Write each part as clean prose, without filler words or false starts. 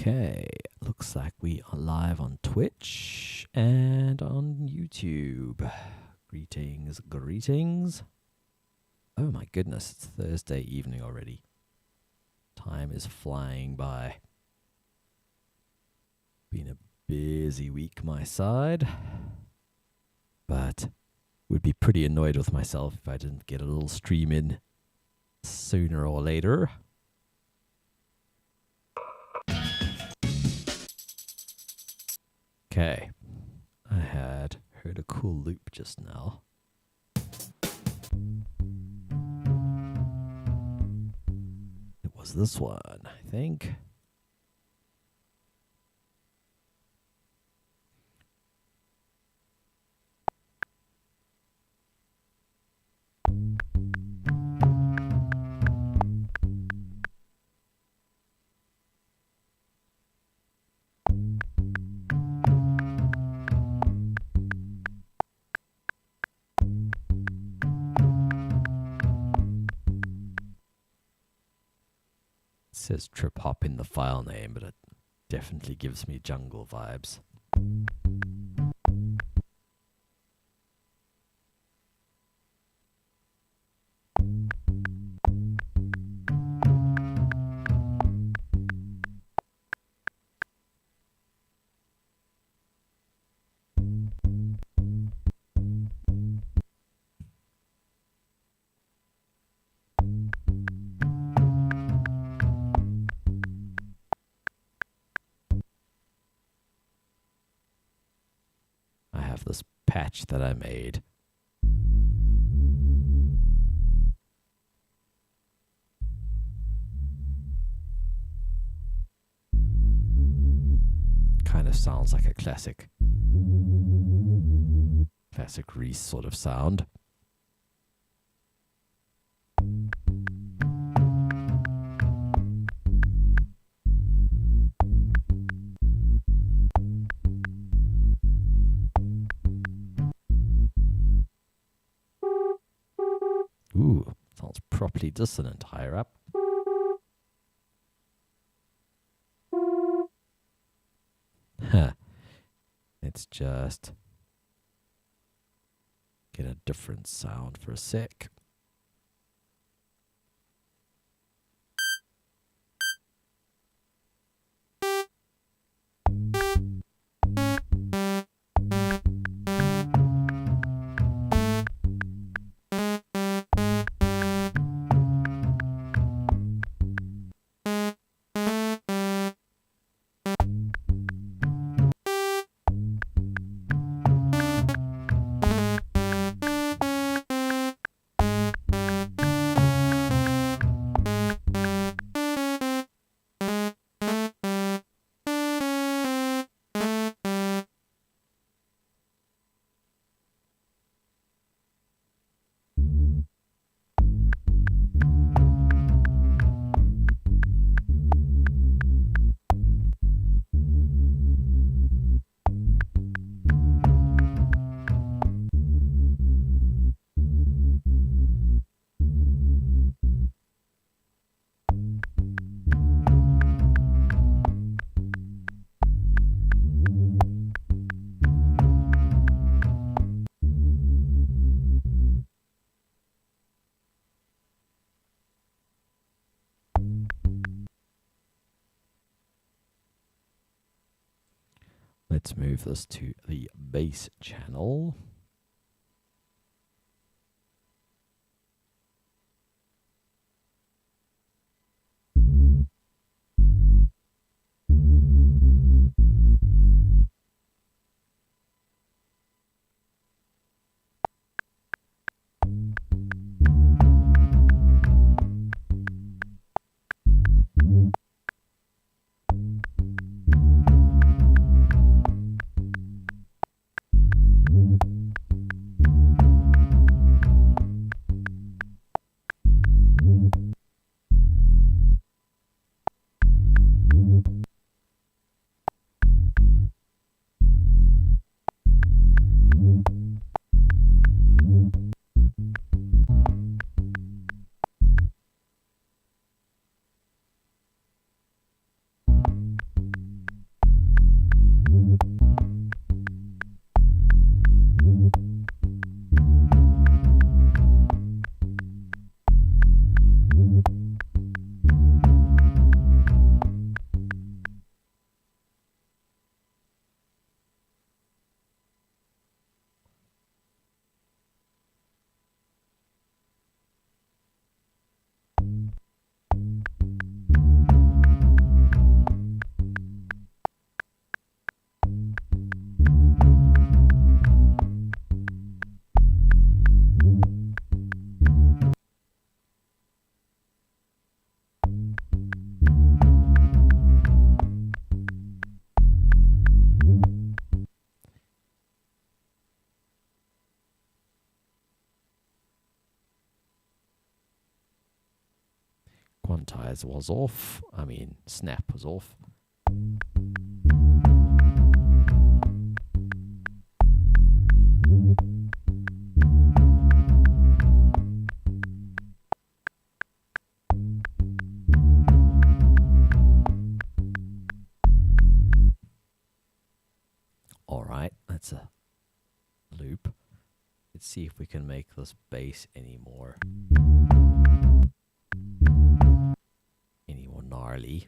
Okay, looks like we are live on Twitch and on YouTube. Greetings, greetings. Oh my goodness, it's Thursday evening already. Time is flying by. Been a busy week my side, but would be pretty annoyed with myself if I didn't get a little stream in sooner or later. Okay, I had heard a cool loop just now. It was this one, I think. It says trip hop in the file name, but it definitely gives me jungle vibes. I have this patch that I made. Kind of sounds like a classic Reese sort of sound. Ooh, sounds properly dissonant higher up. Huh. Let's just get a different sound for a sec. Let's move this to the bass channel. Quantize was off. I mean, snap was off. Alright, that's a loop. Let's see if we can make this bass any more gnarly.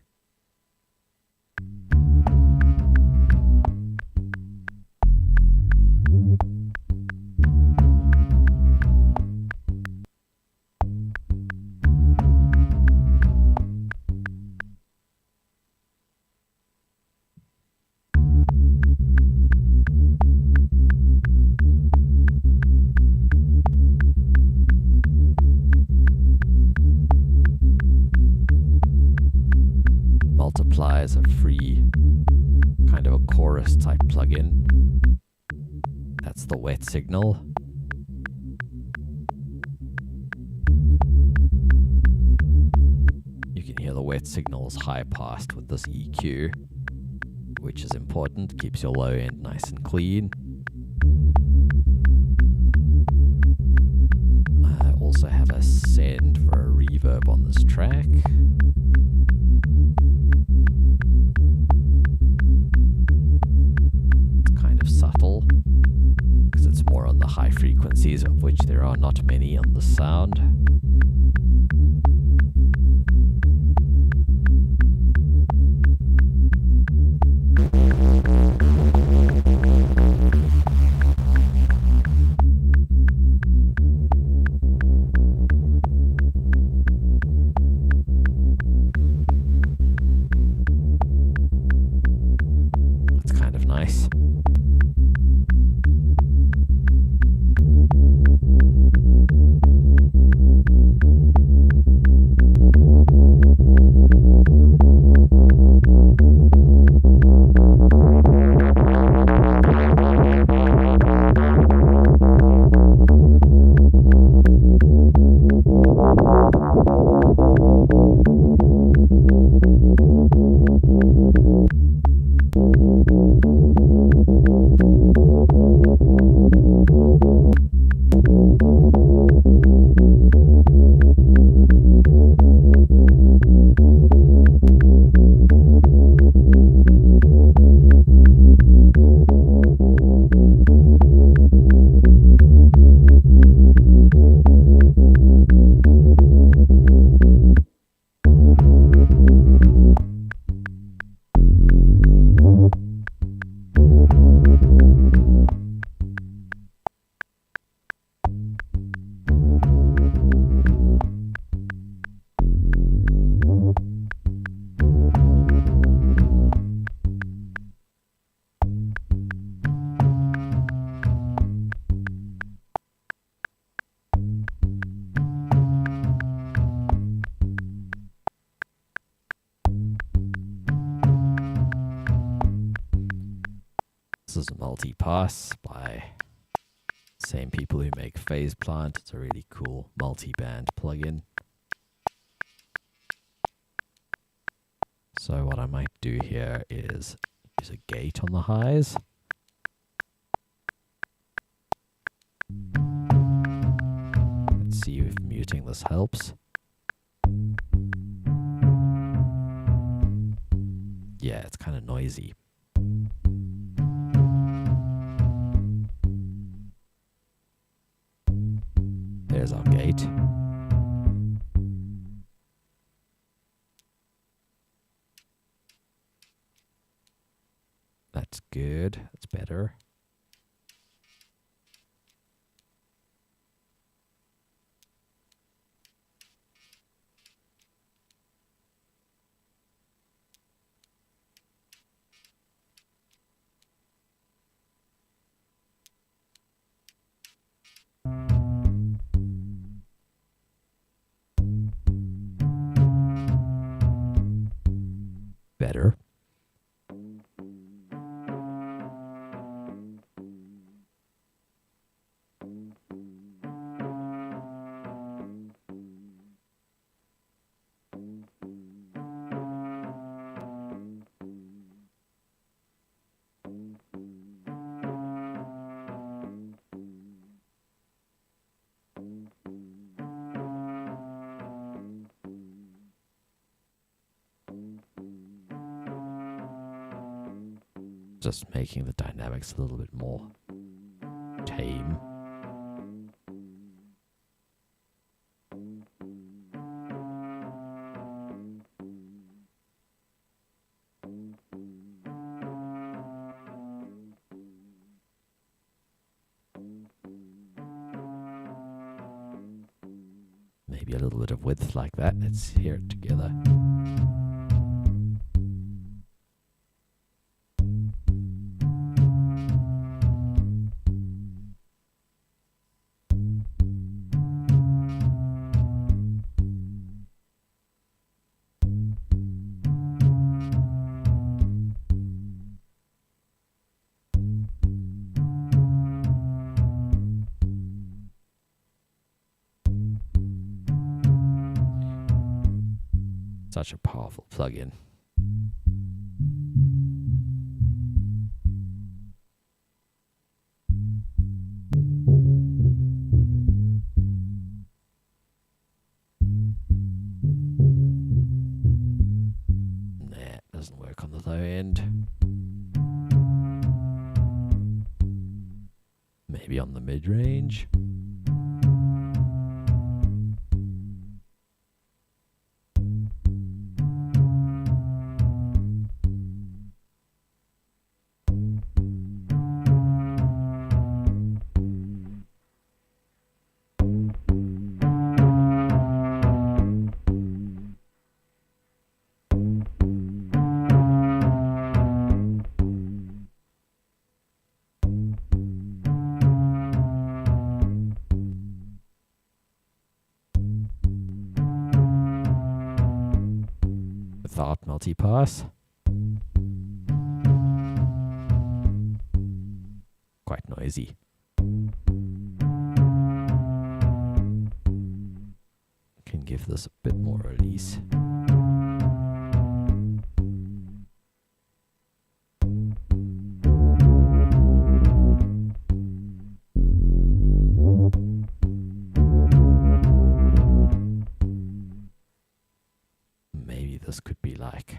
Multiply is a free kind of a chorus type plugin. That's the wet signal. You can hear the wet signals high passed with this EQ, which is important, keeps your low end nice and clean. I also have a send for a reverb on this track. Subtle, because it's more on the high frequencies, of which there are not many on the sound. That's kind of nice. This is a multi-pass by the same people who make Phase Plant. It's a really cool multi-band plugin. So what I might do here is use a gate on the highs. Let's see if muting this helps. Yeah, it's kind of noisy. There's our gate. That's good. That's better. Better. Just making the dynamics a little bit more tame. Maybe a little bit of width like that. Let's hear it together. Such a powerful plugin. Nah, it doesn't work on the low end. Maybe on the mid-range. Without multipass. Quite noisy. Can give this a bit more release. Maybe this could be like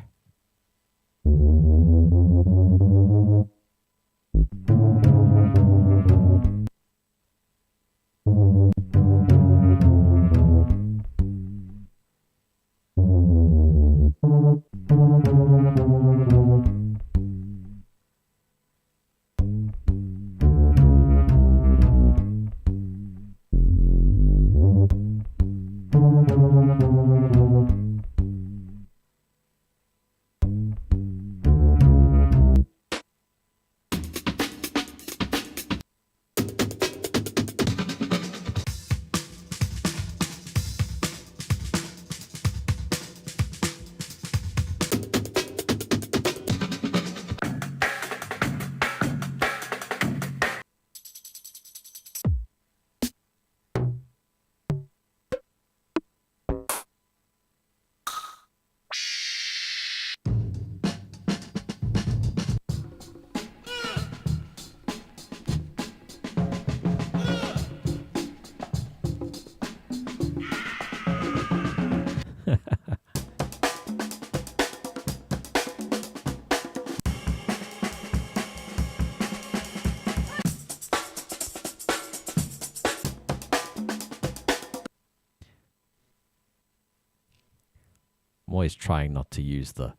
I'm always trying not to use the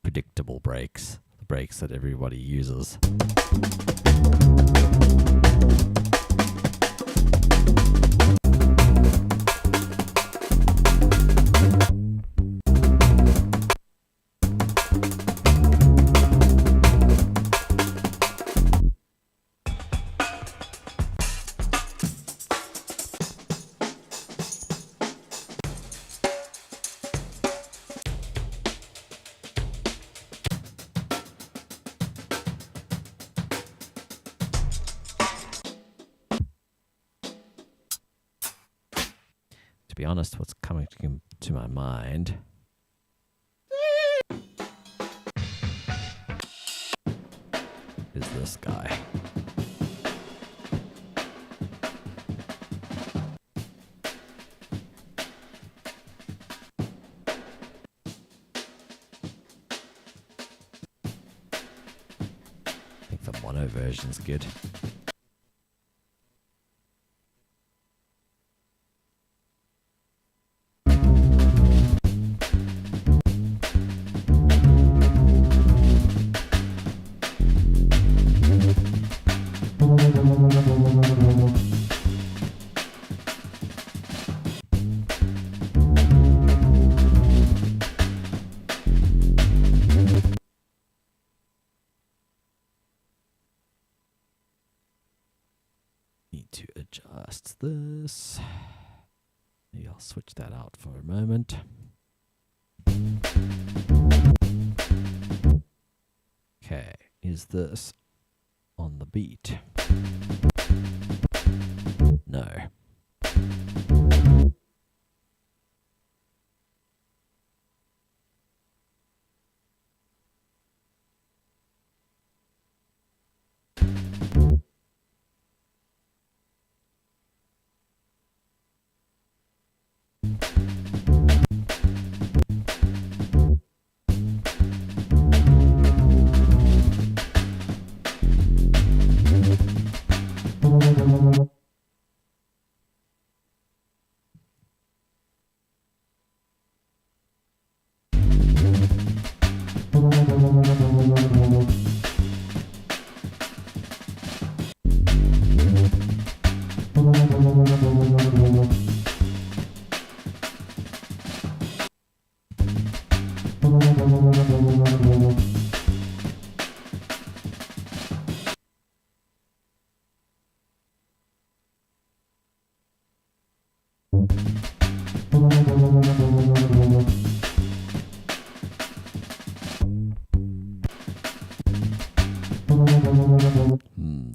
predictable breaks, the breaks that everybody uses. To be honest, what's coming to my mind is this guy. mono version's good. Need to adjust this. Maybe I'll switch that out for a moment. Okay, is this on the beat? No.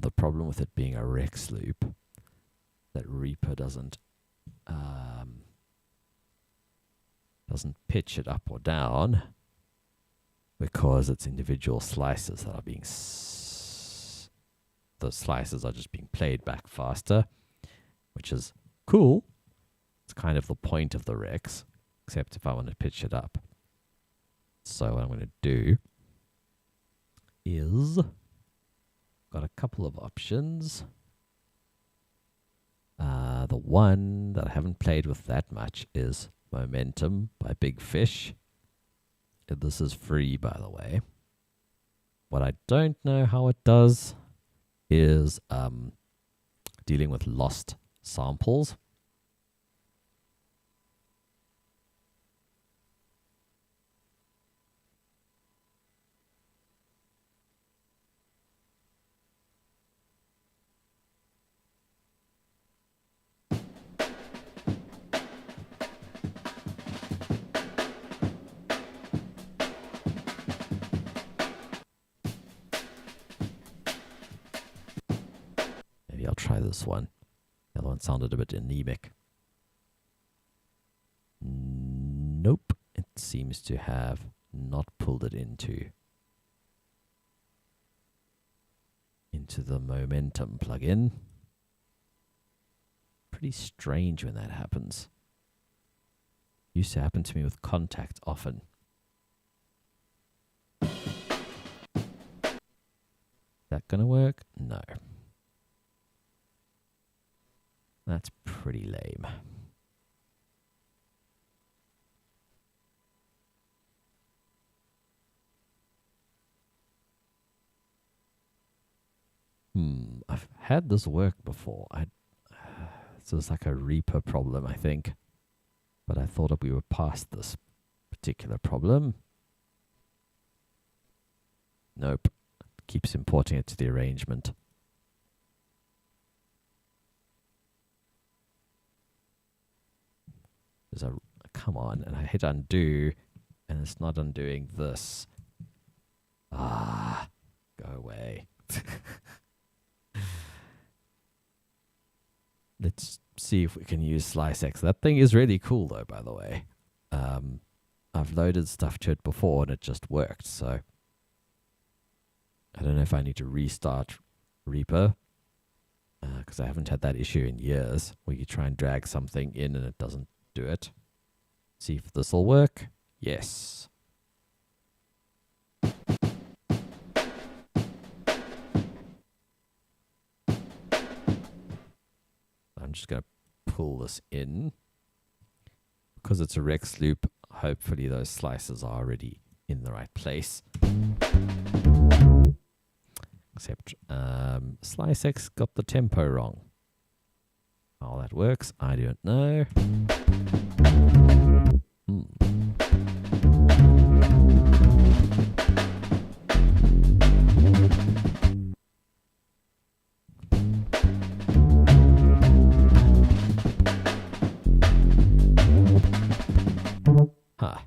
The problem with it being a Rex loop, that Reaper doesn't pitch it up or down because it's individual slices that are being the slices are just being played back faster, which is cool. It's kind of the point of the Rex, except if I want to pitch it up. So what I'm going to do is, got a couple of options. The one that I haven't played with that much is Momentum by Big Fish. This is free, by the way. What I don't know how it does is dealing with lost samples. I'll try this one. The other one sounded a bit anemic. Nope. It seems to have not pulled it into the Momentum plugin. Pretty strange when that happens. Used to happen to me with Contact often. That gonna work? No. That's pretty lame. I've had this work before. This is like a Reaper problem, I think. But I thought that we were past this particular problem. Nope. Keeps importing it to the arrangement. There's a come on, and I hit undo, and it's not undoing this. Ah, go away. Let's see if we can use SliceX. That thing is really cool, though, by the way. I've loaded stuff to it before, and it just worked, so I don't know if I need to restart Reaper, because I haven't had that issue in years, where you try and drag something in and it doesn't do it. See if this will work. Yes. I'm just going to pull this in. Because it's a Rex loop, hopefully those slices are already in the right place. Except SliceX got the tempo wrong. How that works, I don't know. Huh.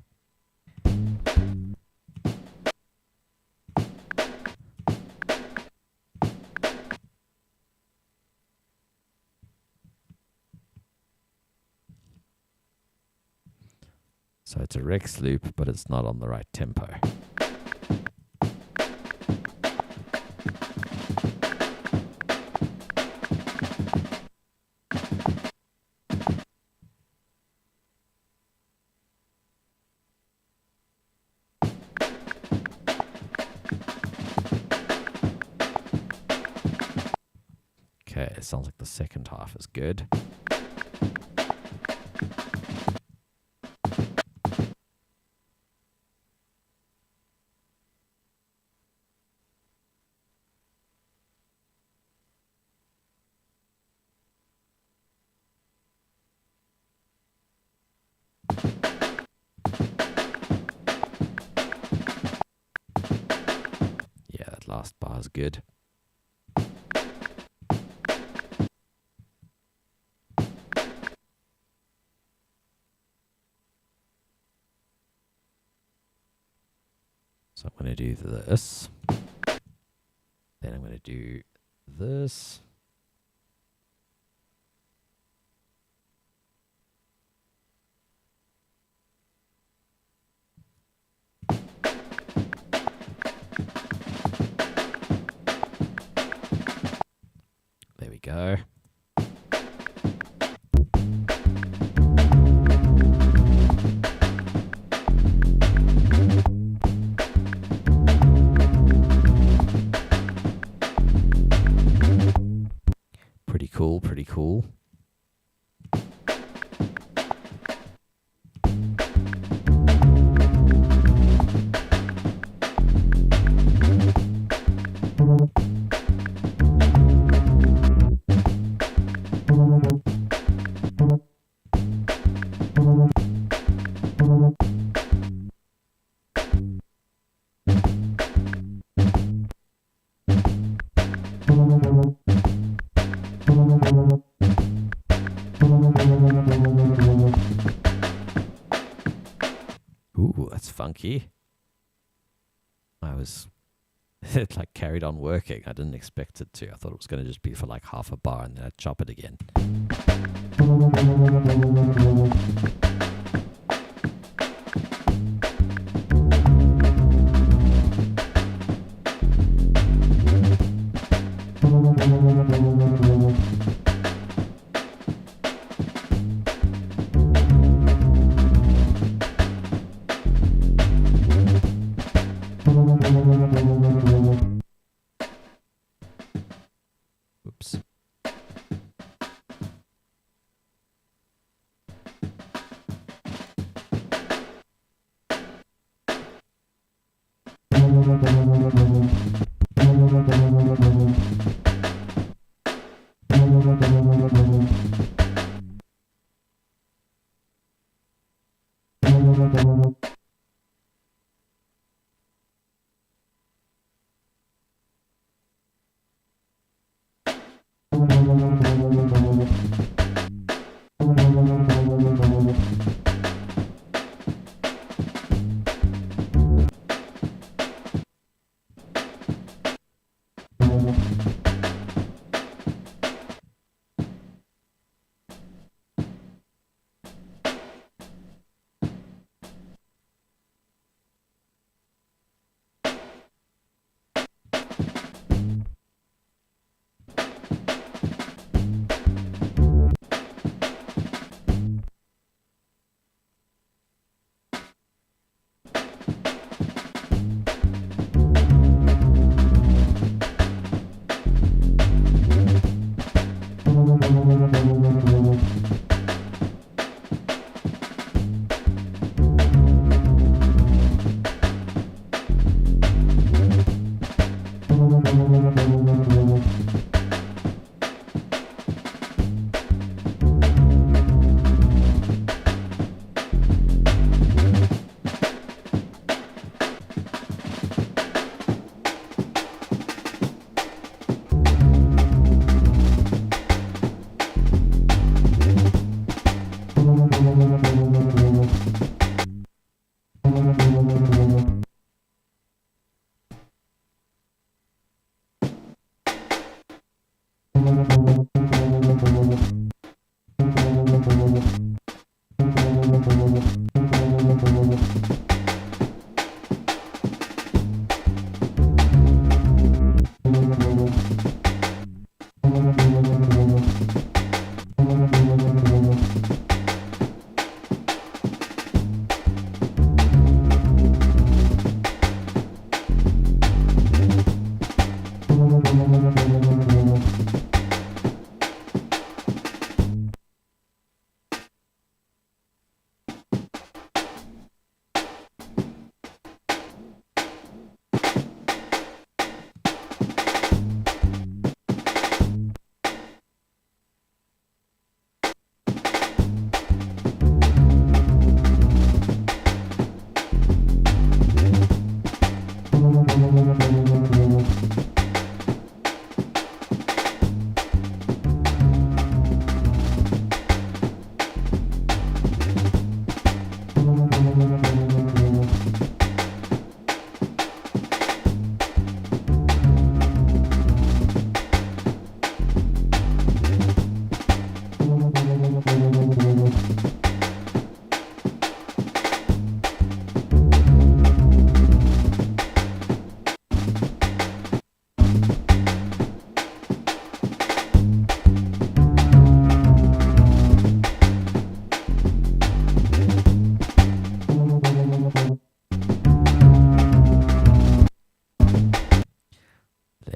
So it's a Rex loop, but it's not on the right tempo. Okay, it sounds like the second half is good. Yeah, that last bar is good. So I'm going to do this. Then I'm going to do this. There we go. Pretty cool, pretty cool. Ooh, that's funky. It like carried on working. I didn't expect it to. I thought it was going to just be for like half a bar and then I'd chop it again. Oops.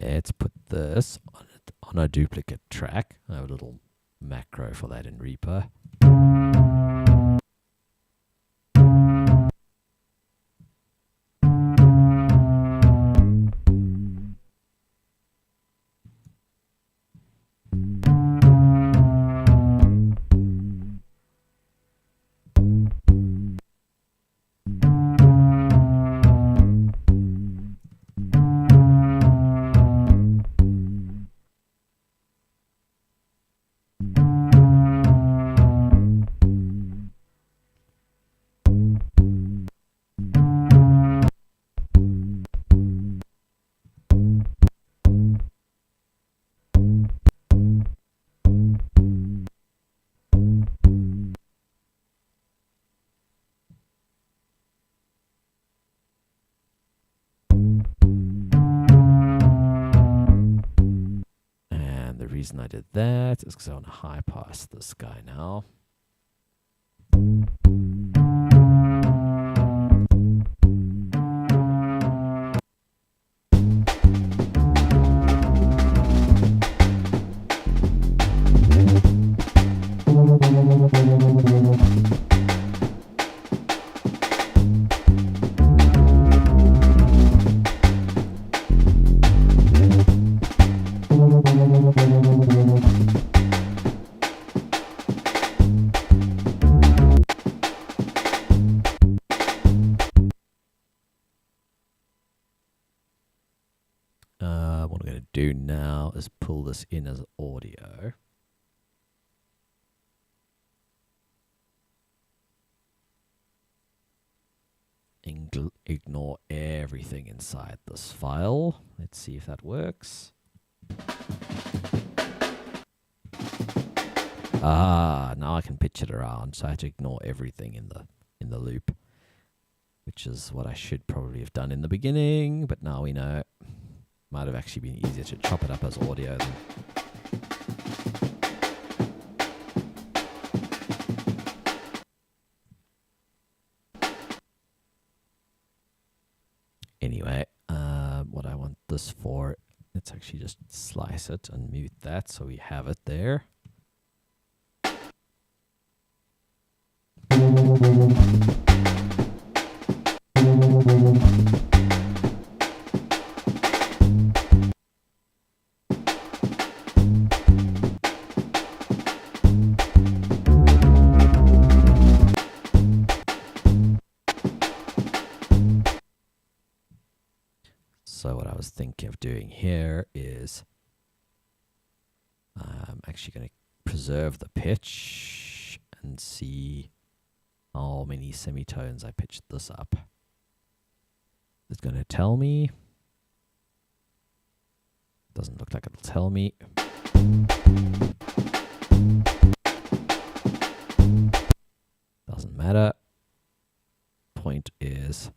Let's put this on a duplicate track. I have a little macro for that in Reaper. The reason I did that is because I want to high pass this guy now. What I'm going to do now is pull this in as audio. Ignore everything inside this file. Let's see if that works. Now I can pitch it around, so I have to ignore everything in the loop, which is what I should probably have done in the beginning, but now we know. Might have actually been easier to chop it up as audio than anyway. What I want this for, let's actually just slice it and mute that so we have it there. So what I was thinking of doing here is I'm actually going to preserve the pitch and see how many semitones I pitched this up. It's going to tell me. Doesn't look like it'll tell me. is.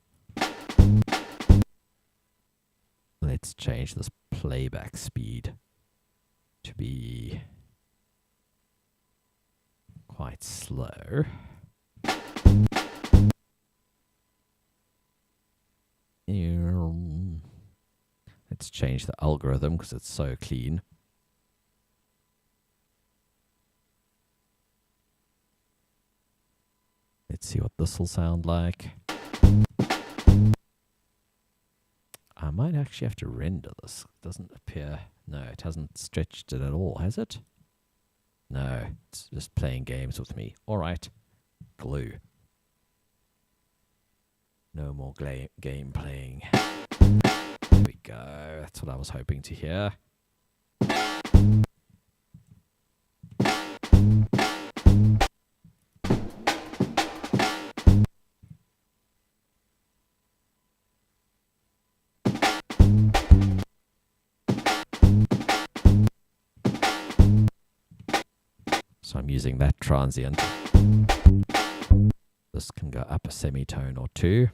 Let's change this playback speed to be quite slow. Let's change the algorithm because it's so clean. Let's see what this will sound like. I might actually have to render this. It doesn't appear. No, it hasn't stretched it at all, has it? No, it's just playing games with me. All right, glue. No more game playing. There we go. That's what I was hoping to hear. So I'm using that transient. This can go up a semitone or two.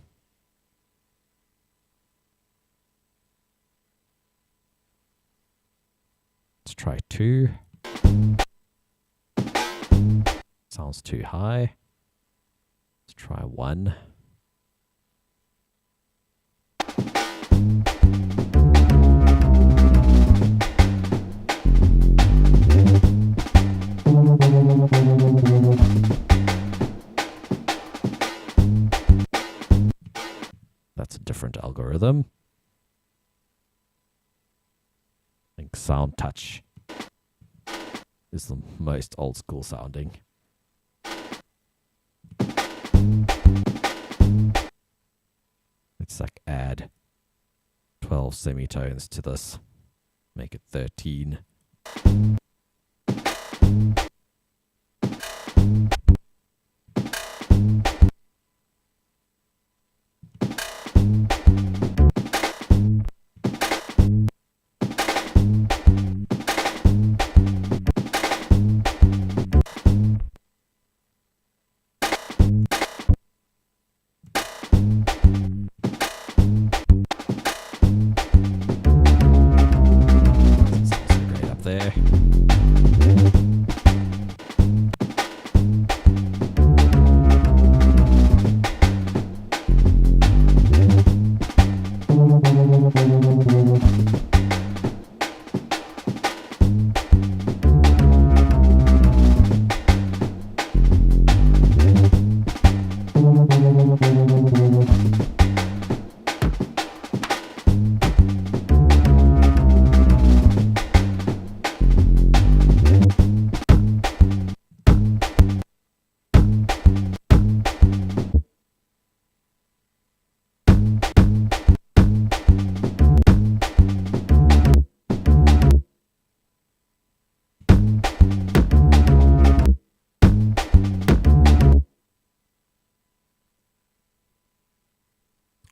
Let's try 2. Sounds too high. Let's try 1. That's a different algorithm. I think Sound Touch is the most old school sounding. Let's like add 12 semitones to this, make it 13.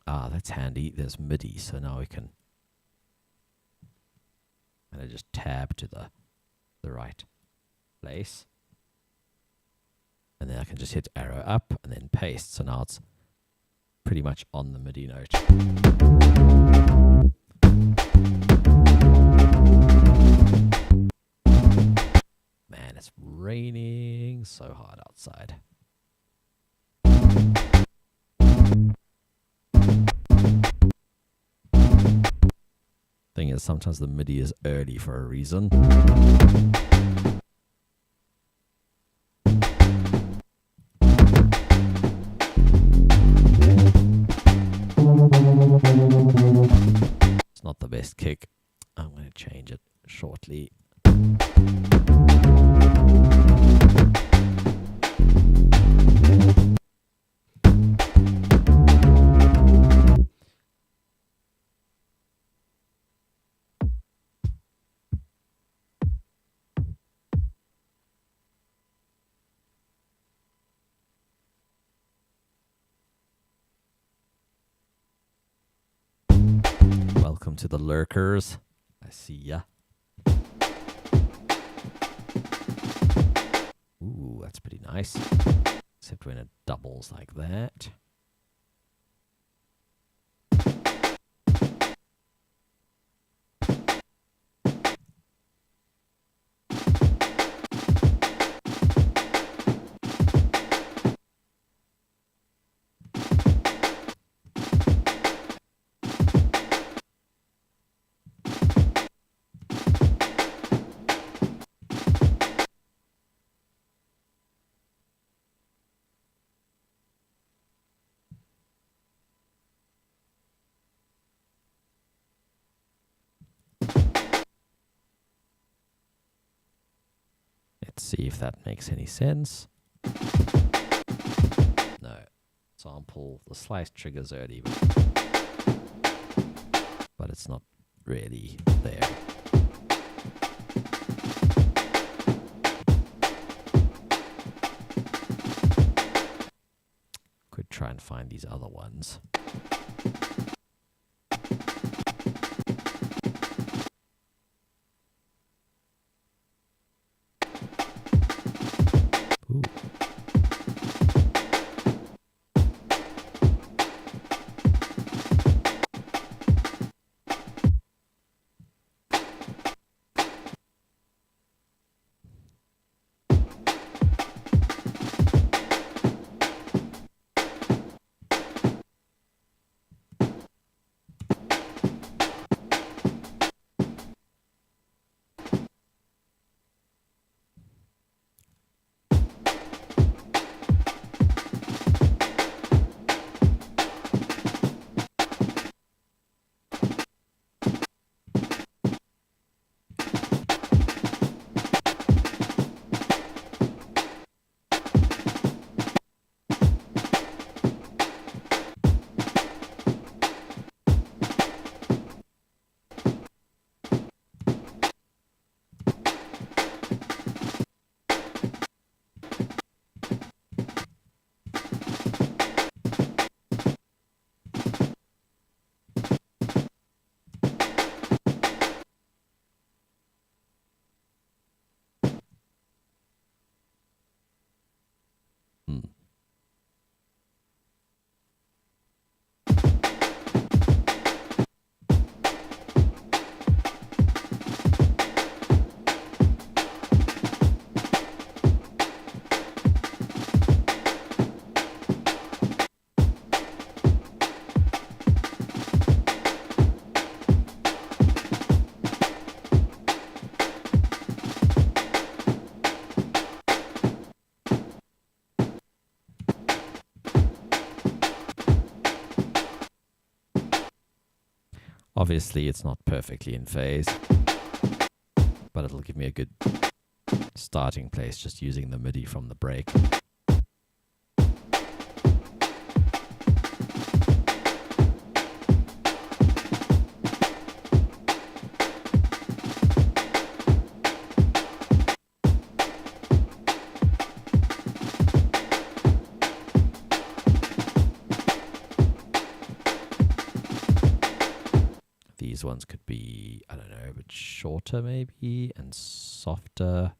Ah, that's handy. There's MIDI, so now we can kind of just tab to the right place. And then I can just hit arrow up and then paste. So now it's pretty much on the MIDI note. Man, it's raining so hard outside. Thing is, sometimes the MIDI is early for a reason. It's not the best kick. I'm going to change it shortly. Welcome to the lurkers. I see ya. Ooh, that's pretty nice. Except when it doubles like that. See if that makes any sense. No. Sample, the slice triggers early, but it's not really there. Could try and find these other ones. Ooh. Obviously, it's not perfectly in phase, but it'll give me a good starting place just using the MIDI from the break. These ones could be, I don't know, a bit shorter maybe and softer.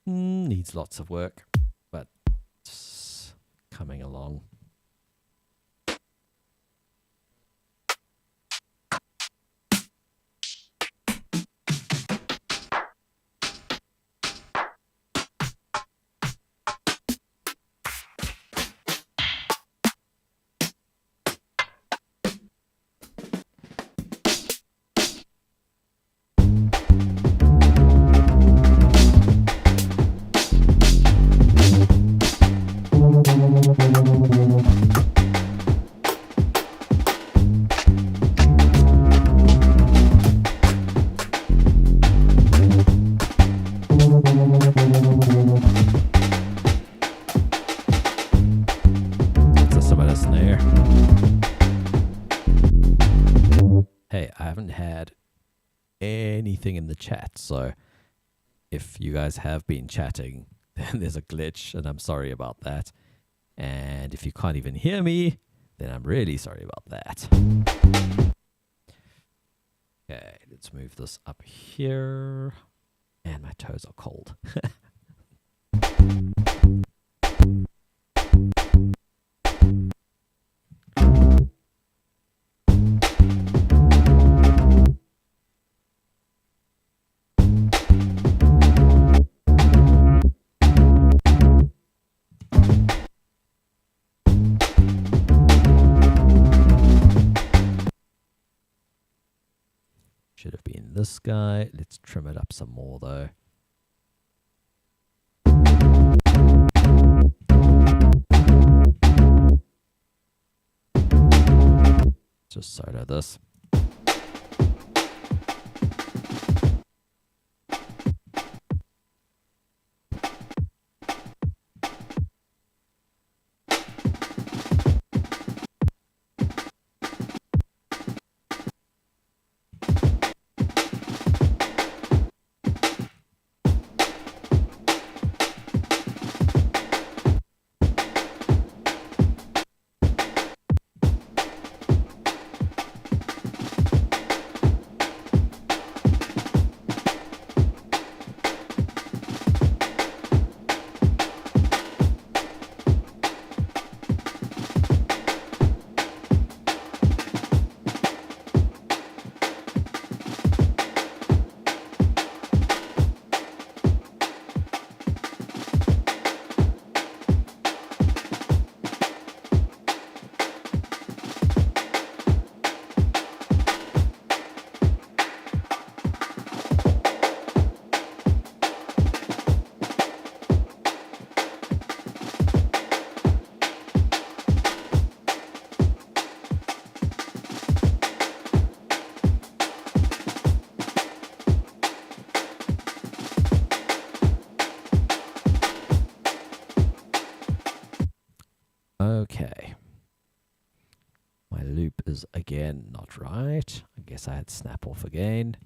Needs lots of work, but it's coming along. Anything in the chat, so if you guys have been chatting, then there's a glitch and I'm sorry about that, and if you can't even hear me, then I'm really sorry about that. let's move this up here. And my toes are cold. Should have been this guy. Let's trim it up some more though. Just solo this. Okay. My loop is again not right. I guess I had snap off again.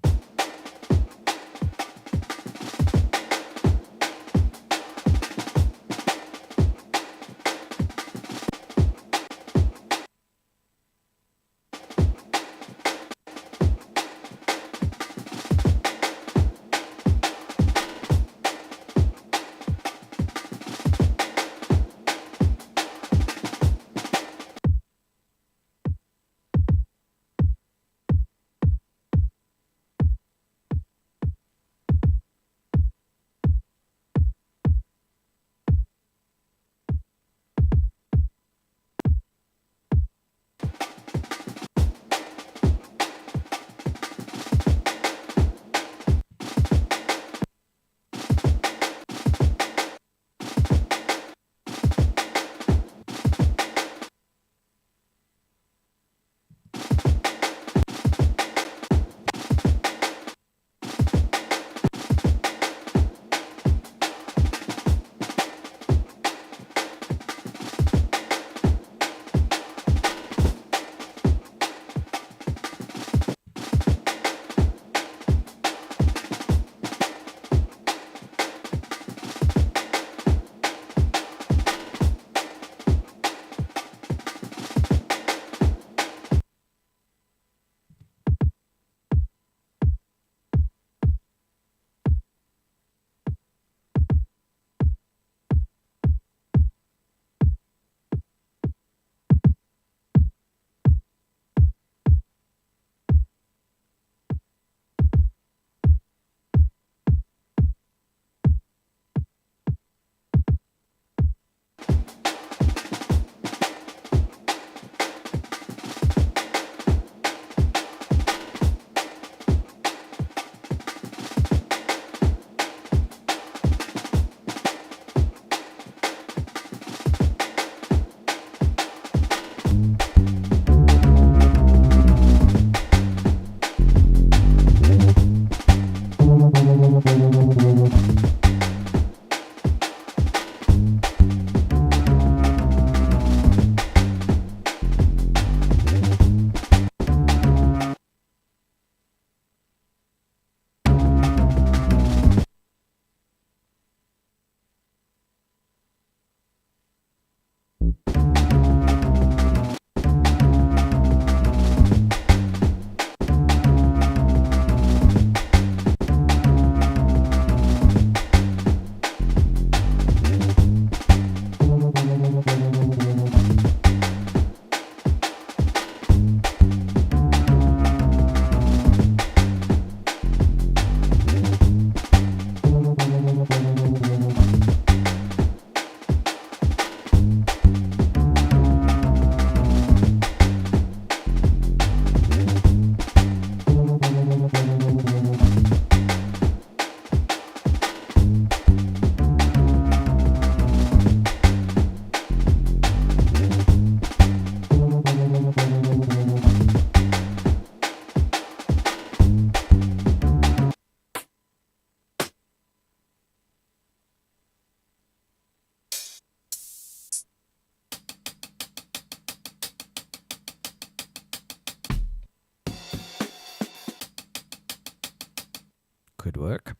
could work.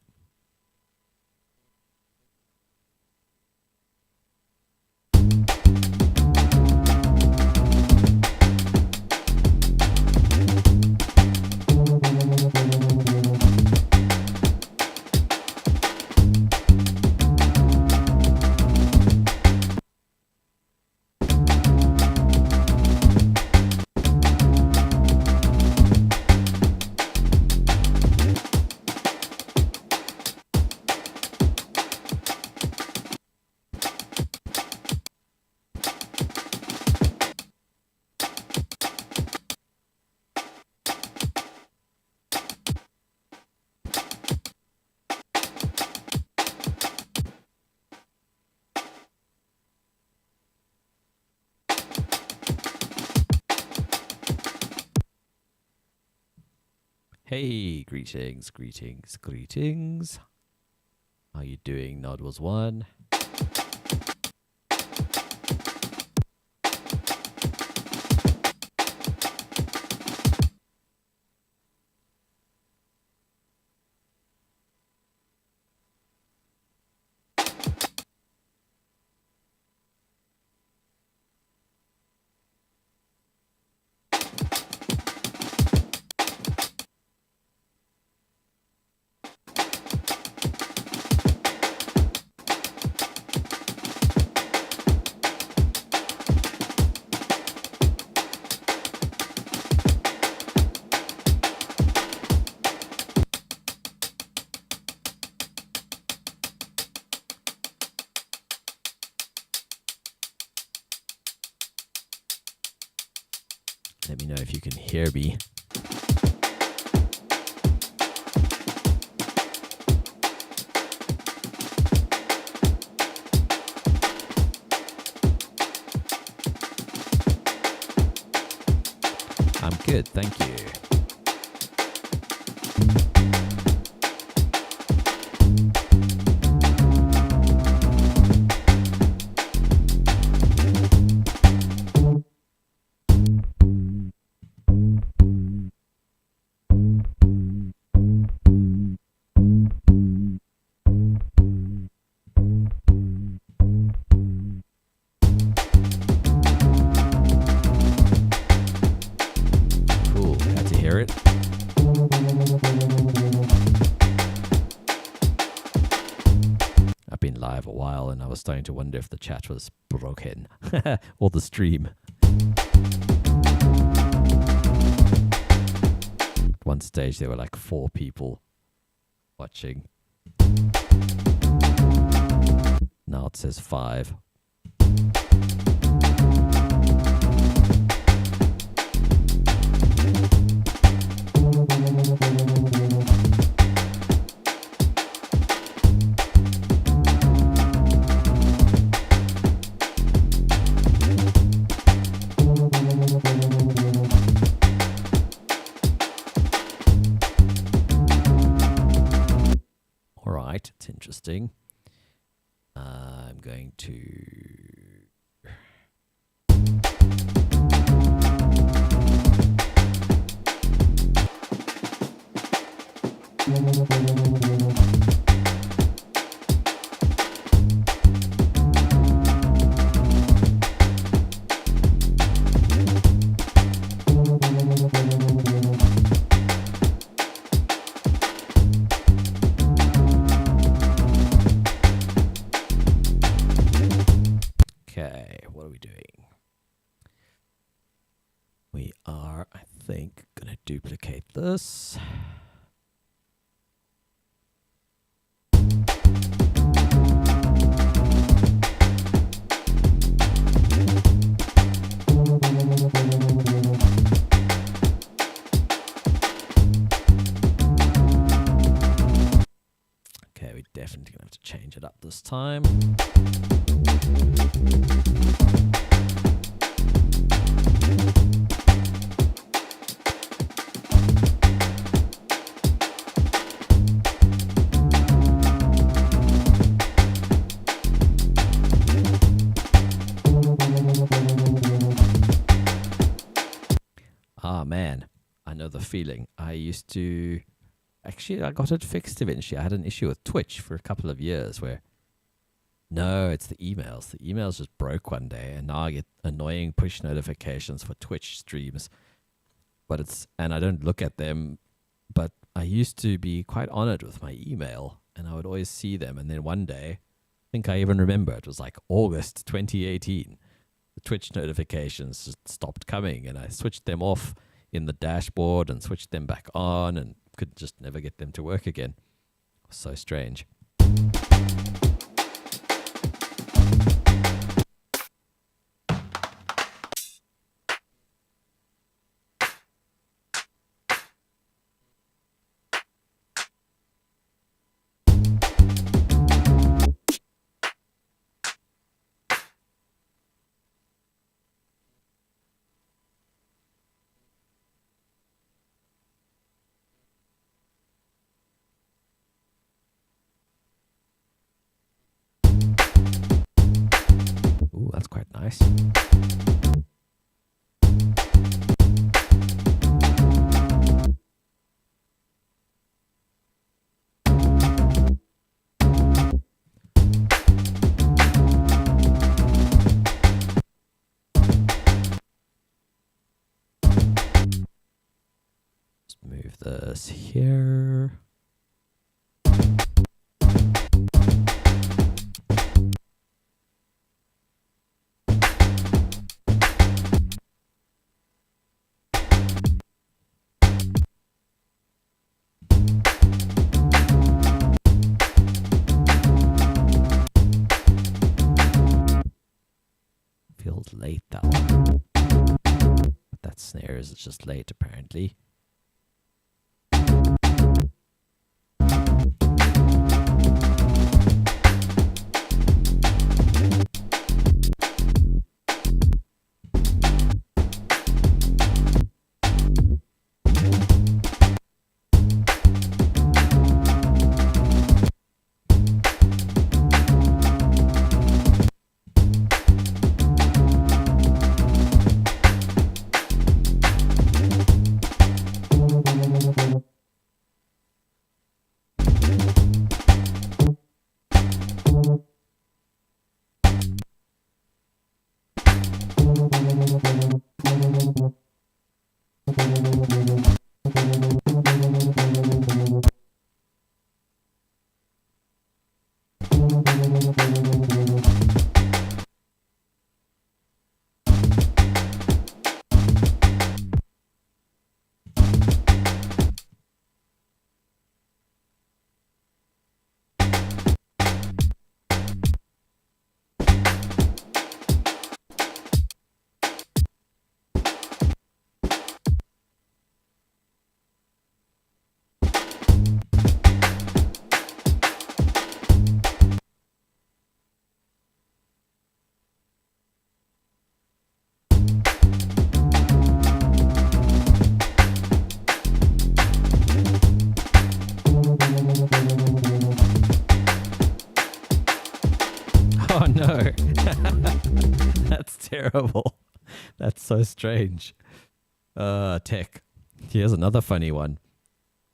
Hey, greetings, greetings, greetings. How you doing? Nod was one. Let me know if you can hear me. I'm good, thank you. Live a while and I was starting to wonder if the chat was broken or the stream. At one stage there were like 4 people watching. Now it says 5. It's interesting. I'm going to duplicate this. Okay, we're definitely gonna have to change it up this time. Ah, man, I know the feeling. I used to actually, I got it fixed eventually. I had an issue with Twitch for a couple of years where, no, it's the emails. The emails just broke one day, and now I get annoying push notifications for Twitch streams. And I don't look at them, but I used to be quite honored with my email, and I would always see them. And then one day, I think I even remember, it was like August 2018, the Twitch notifications just stopped coming, and I switched them off in the dashboard and switched them back on, and could just never get them to work again. So strange. Ooh, that's quite nice. Let's move this here. Feels late, that one. But that snare is just late, apparently. Oh no, that's terrible. That's so strange. Tech. Here's another funny one.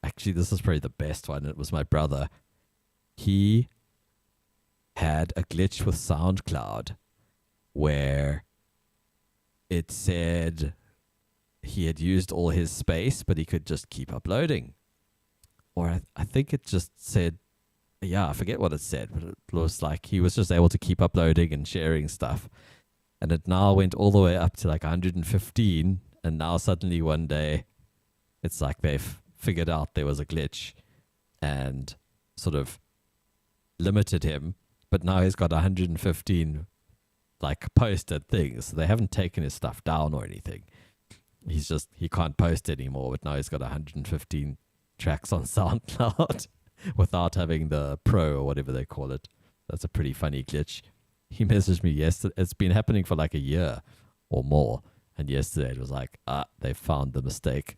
Actually, this is probably the best one. It was my brother. He had a glitch with SoundCloud where it said he had used all his space, but he could just keep uploading. Or I think it just said, yeah, I forget what it said, but it was like he was just able to keep uploading and sharing stuff. And it now went all the way up to like 115. And now suddenly one day, it's like they've figured out there was a glitch and sort of limited him. But now he's got 115 like posted things. So they haven't taken his stuff down or anything. He can't post anymore, but now he's got 115 tracks on SoundCloud without having the pro or whatever they call it. That's a pretty funny glitch. He messaged me yesterday. It's been happening for like a year or more. And yesterday it was like, they found the mistake.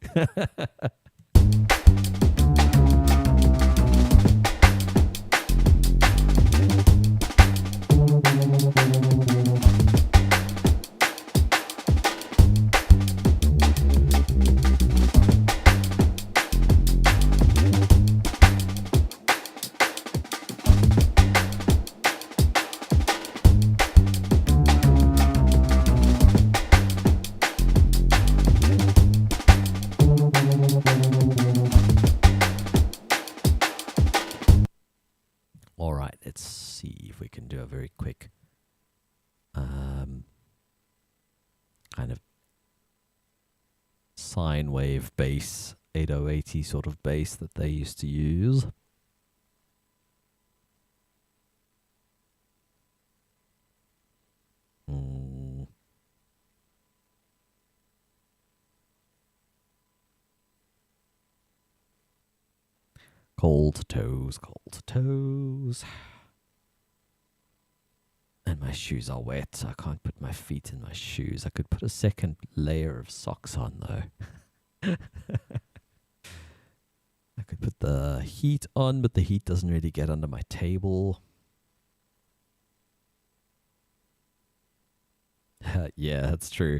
a very quick kind of sine wave bass, 808 sort of bass that they used to use. Cold toes, cold toes. And my shoes are wet, so I can't put my feet in my shoes. I could put a second layer of socks on, though. I could put the heat on, but the heat doesn't really get under my table. Yeah, that's true.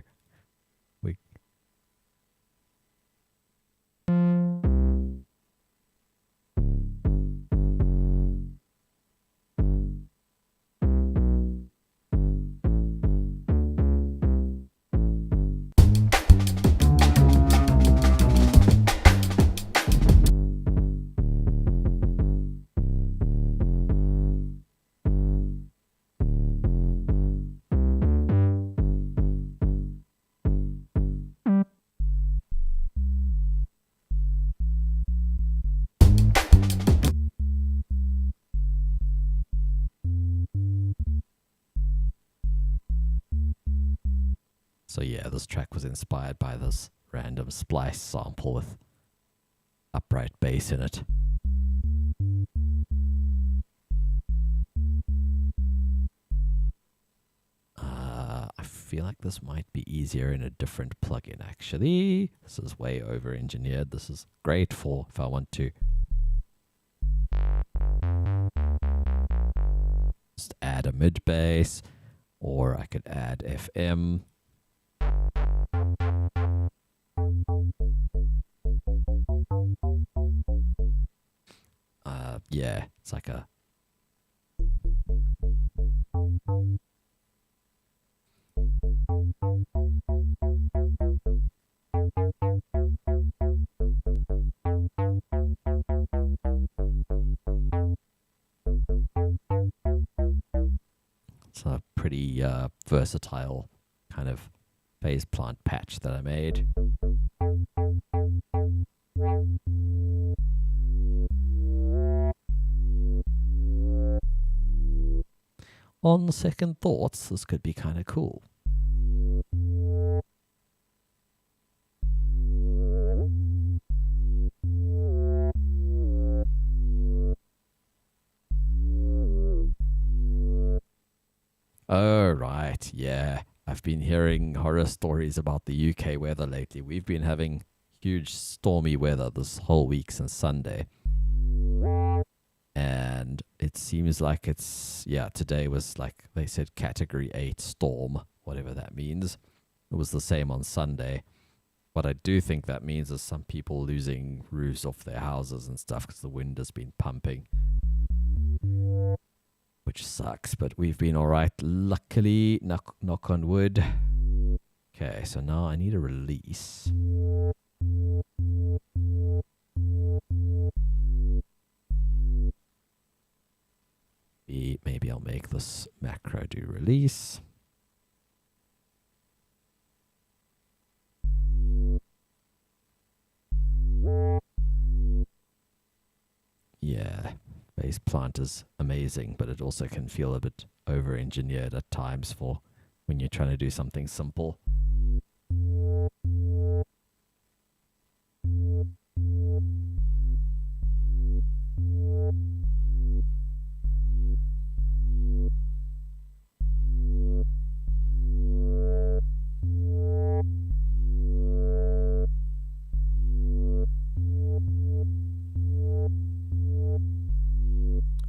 So yeah, this track was inspired by this random splice sample with upright bass in it. I feel like this might be easier in a different plugin actually. This is way over engineered. This is great for if I want to just add a mid bass, or I could add FM. Yeah, it's like a it's a pretty versatile kind of phase plant patch that I made. On second thoughts, this could be kind of cool. Oh, right, yeah. I've been hearing horror stories about the UK weather lately. We've been having huge stormy weather this whole week since Sunday. And it seems like it's, yeah, today was like, they said category 8 storm, whatever that means. It was the same on Sunday. What I do think that means is some people losing roofs off their houses and stuff because the wind has been pumping. Which sucks, but we've been all right, luckily, knock on wood. Okay, so now I need a release. Maybe I'll make this macro do release. Yeah, bass plant is amazing, but it also can feel a bit over-engineered at times for when you're trying to do something simple.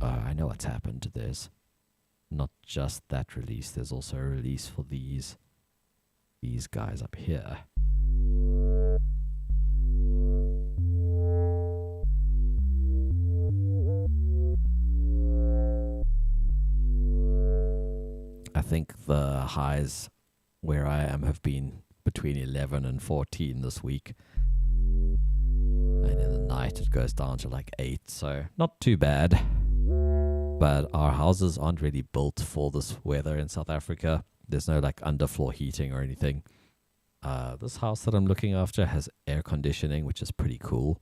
I know what's happened. There's not just that release, there's also a release for these guys up here. I think the highs where I am have been between 11 and 14 this week. And in the night it goes down to like 8, so not too bad. But our houses aren't really built for this weather in South Africa. There's no like underfloor heating or anything. This house that I'm looking after has air conditioning, which is pretty cool.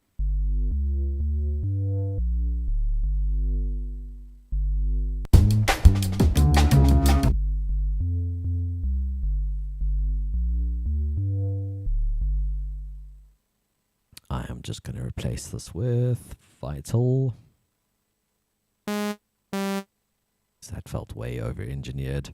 I am just going to replace this with Vital. That felt way over-engineered.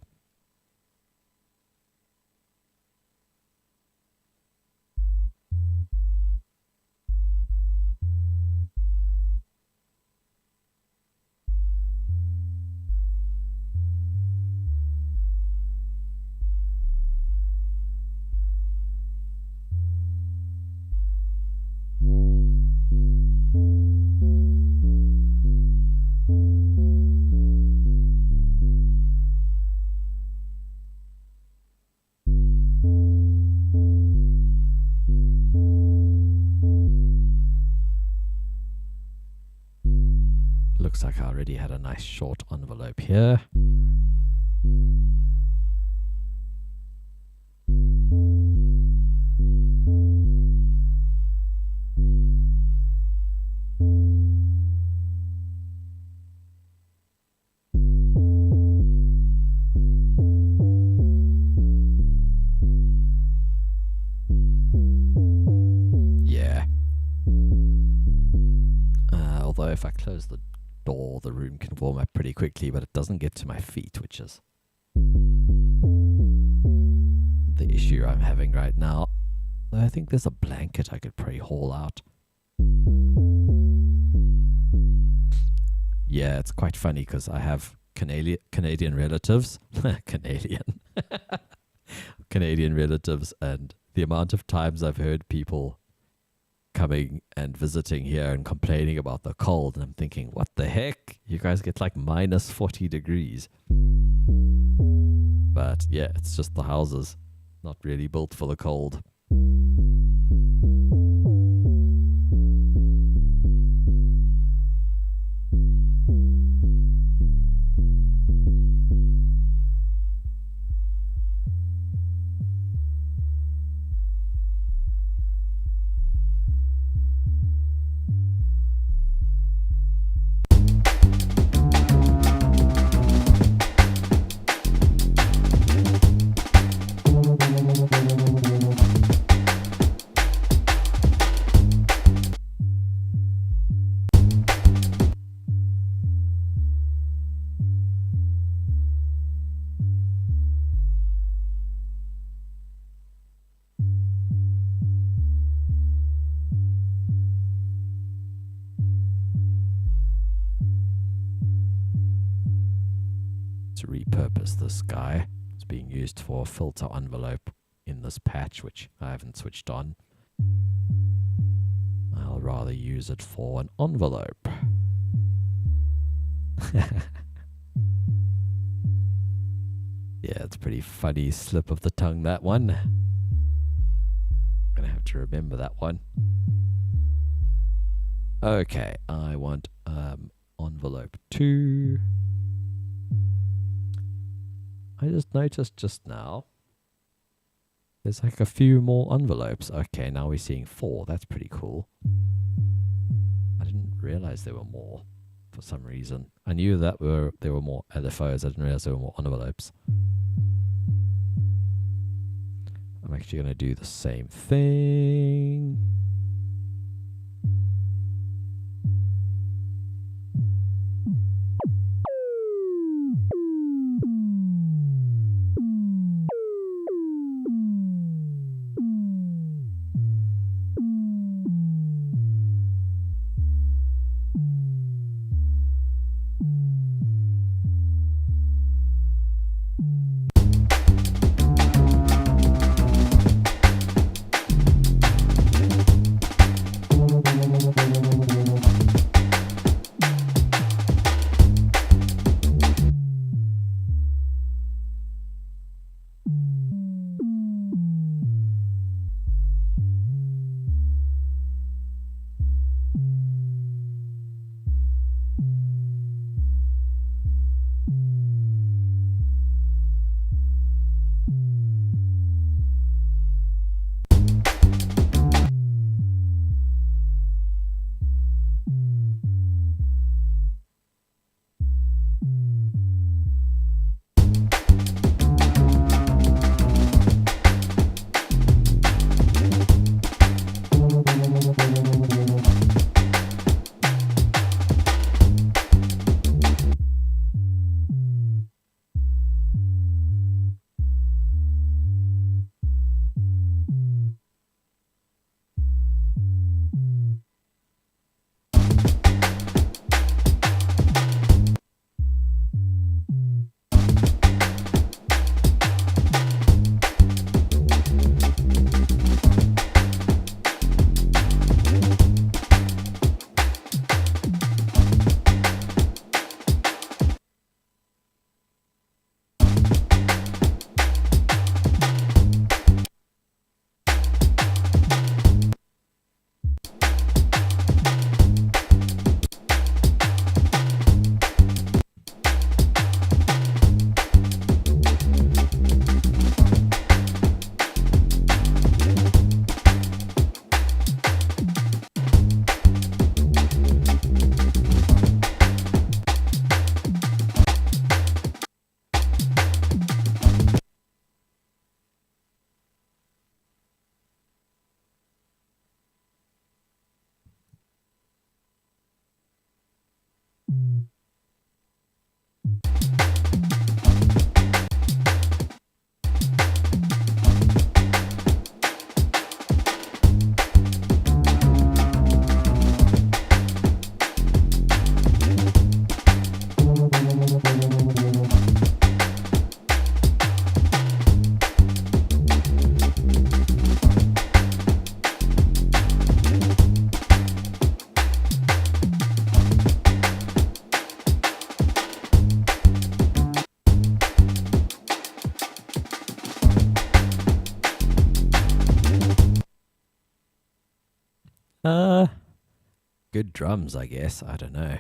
Looks like I already had a nice short envelope here. Yeah. Although if I close the door, the room can warm up pretty quickly, but it doesn't get to my feet, which is the issue I'm having right now. Though I think there's a blanket I could probably haul out. Yeah, it's quite funny because I have Canadian relatives. Canadian relatives, and the amount of times I've heard people coming and visiting here and complaining about the cold, and I'm thinking, what the heck? You guys get like minus 40 degrees. But yeah, it's just the houses, not really built for the cold. To repurpose this guy, it's being used for a filter envelope in this patch, which I haven't switched on. I'll rather use it for an envelope. Yeah, it's a pretty funny slip of the tongue, that one. I'm gonna have to remember that one. Okay, I want envelope 2. I just noticed just now there's like a few more envelopes. Okay, now we're seeing 4. That's pretty cool. I didn't realize there were more for some reason. I knew that there were more LFOs. I didn't realize there were more envelopes. I'm actually going to do the same thing. good drums, I guess. I don't know.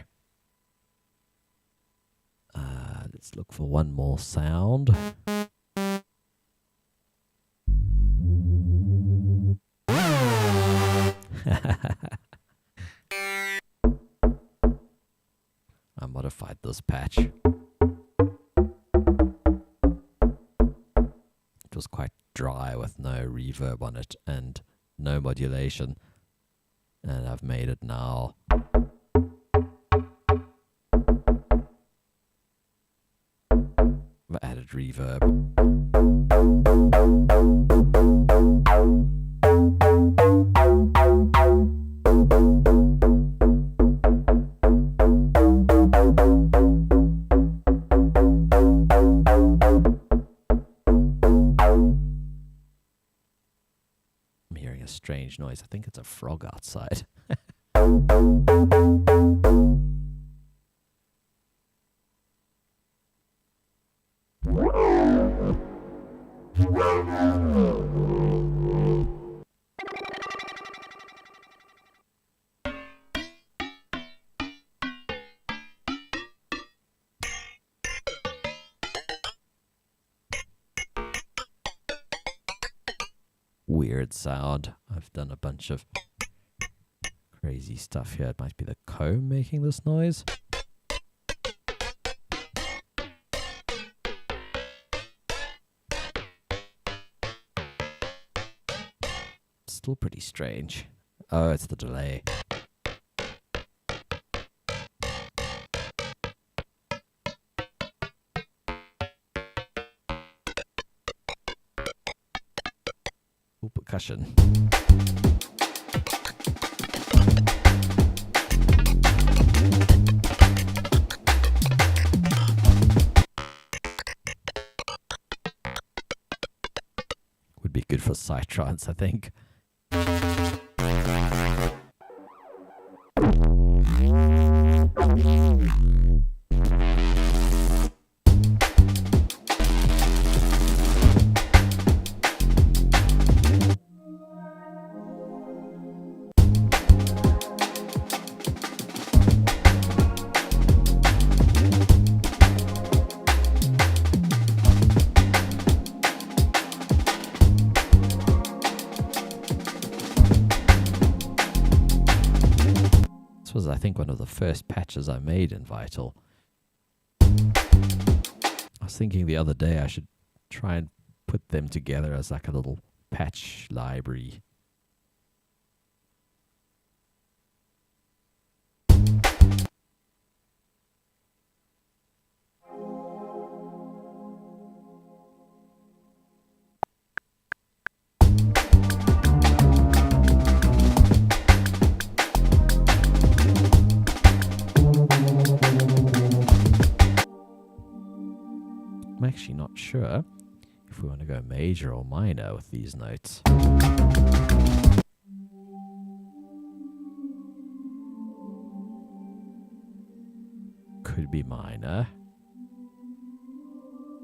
Let's look for one more sound. I modified this patch. It was quite dry with no reverb on it and no modulation. And I've made it now. I've added reverb. I'm hearing a strange noise. I think it's a frog outside. Weird sound. I've done a bunch of crazy stuff here. It might be the comb making this noise. Still pretty strange. Oh, it's the delay. Ooh, percussion. Would be good for psytrance, I think. This was, I think, one of the first patches I made in Vital. I was thinking the other day I should try and put them together as like a little patch library. I'm actually not sure if we want to go major or minor with these notes. Could be minor,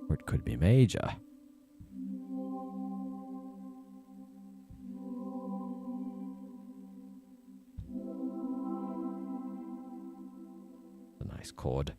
or it could be major. A nice chord.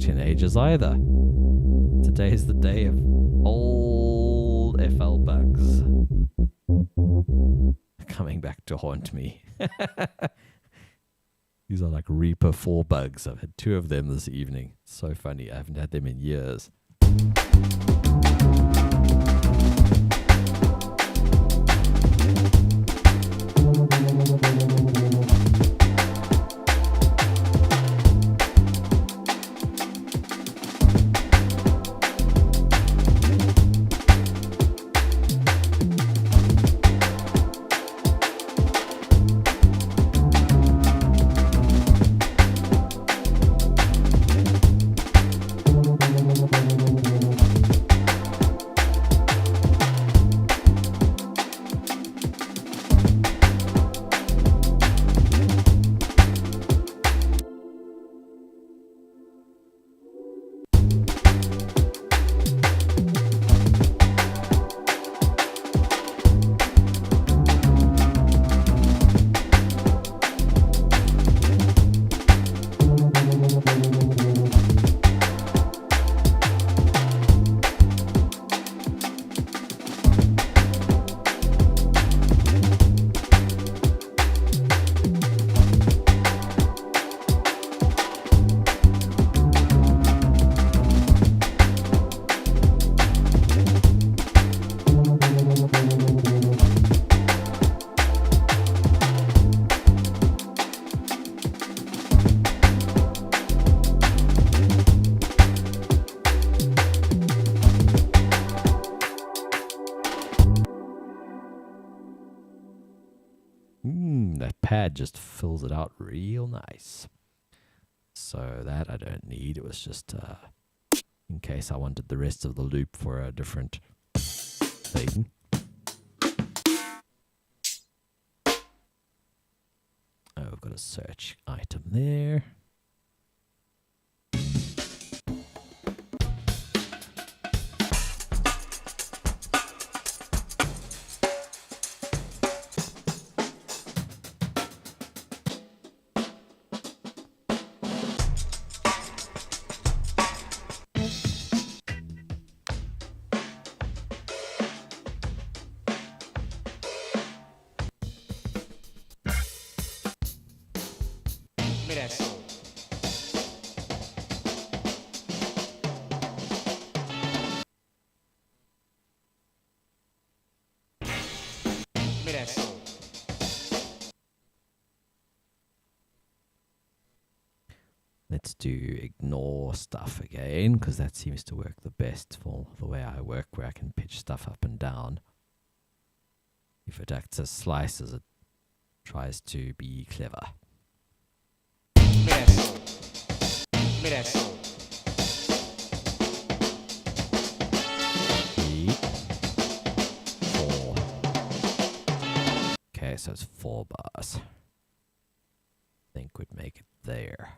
In ages either. Today is the day of old FL bugs coming back to haunt me. These are like Reaper 4 bugs. I've had 2 of them this evening. So funny. I haven't had them in years. pad just fills it out real nice. So that I don't need. It was just in case I wanted the rest of the loop for a different thing. Oh, we've got a search item there. Let's do ignore stuff again, because that seems to work the best for the way I work, where I can pitch stuff up and down. If it acts as slices, it tries to be clever. 3, 4. Okay, so it's 4 bars. I think we'd make it there.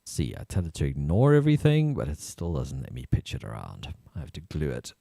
See, I tell it to ignore everything, but it still doesn't let me pitch it around. I have to glue it.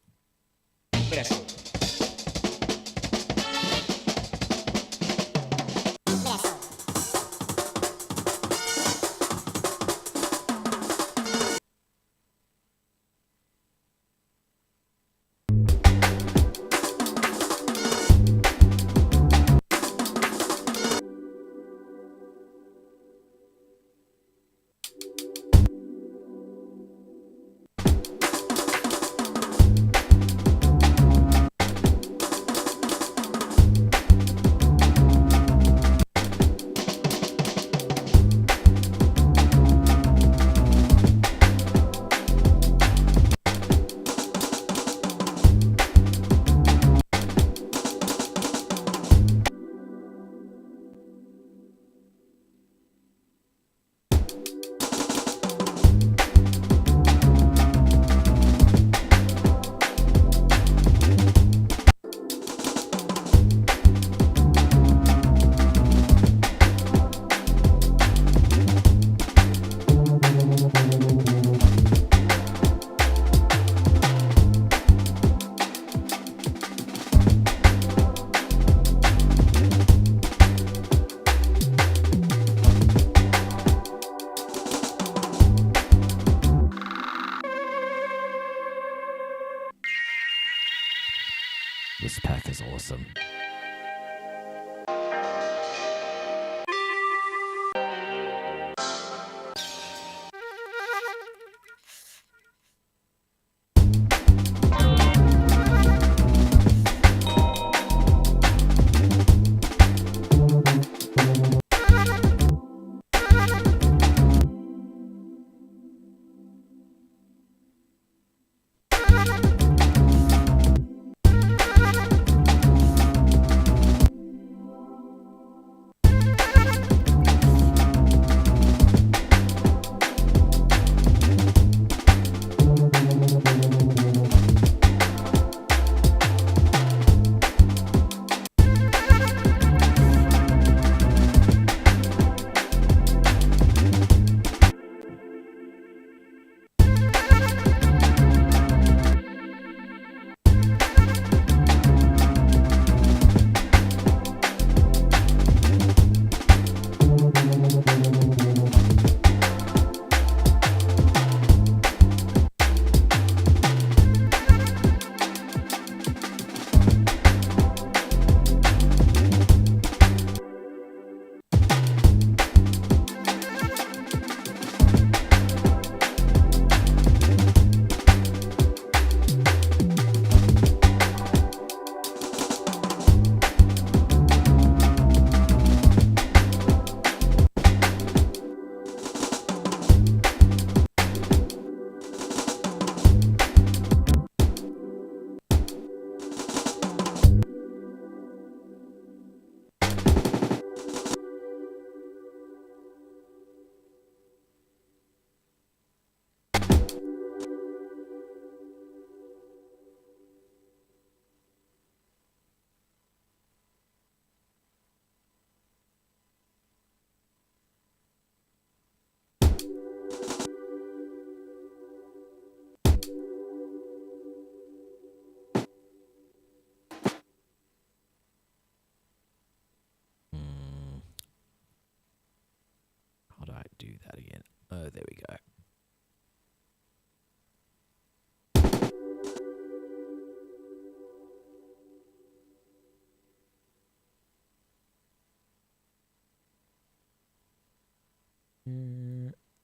there we go.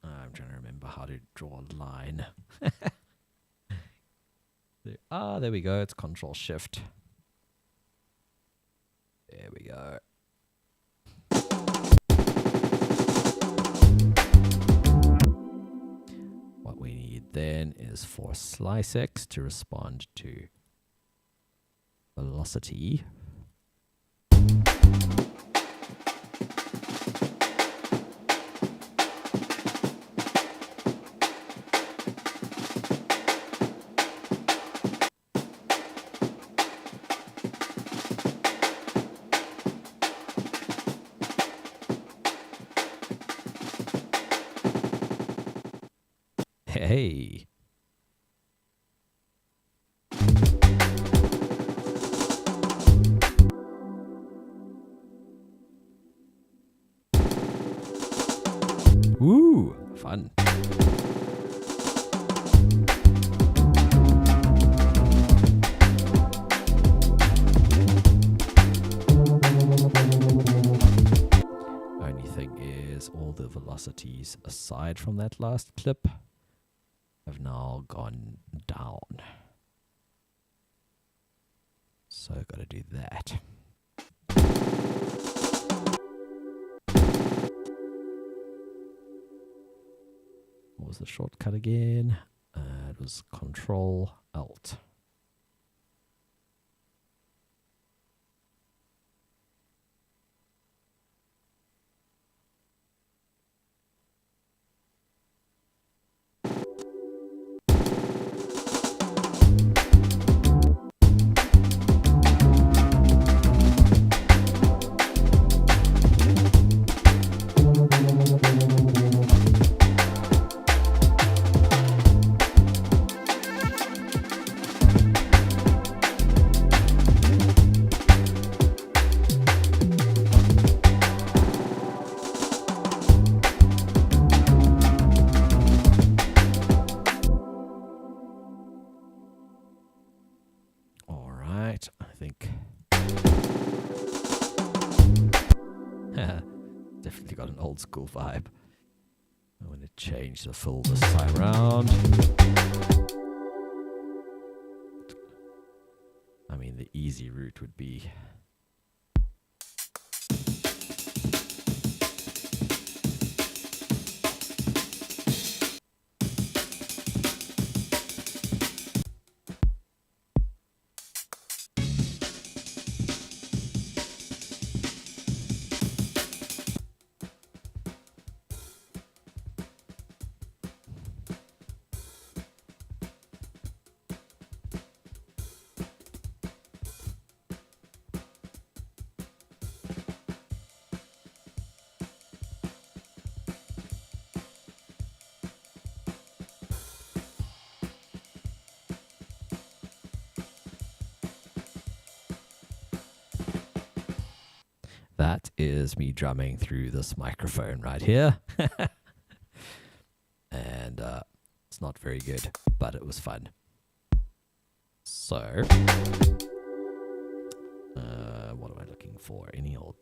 I'm trying to remember how to draw a line. There we go. It's Control Shift. There we go. What we need then is for Slice X to respond to velocity. Hey. Woo, fun. Only thing is all the velocities aside from that last clip have now gone down. So I've got to do that. What was the shortcut again? It was Control Alt. Definitely got an old school vibe. I'm going to change the fill this time around. I mean, the easy route would be that is me drumming through this microphone right here. And it's not very good, but it was fun. So, what am I looking for? Any old...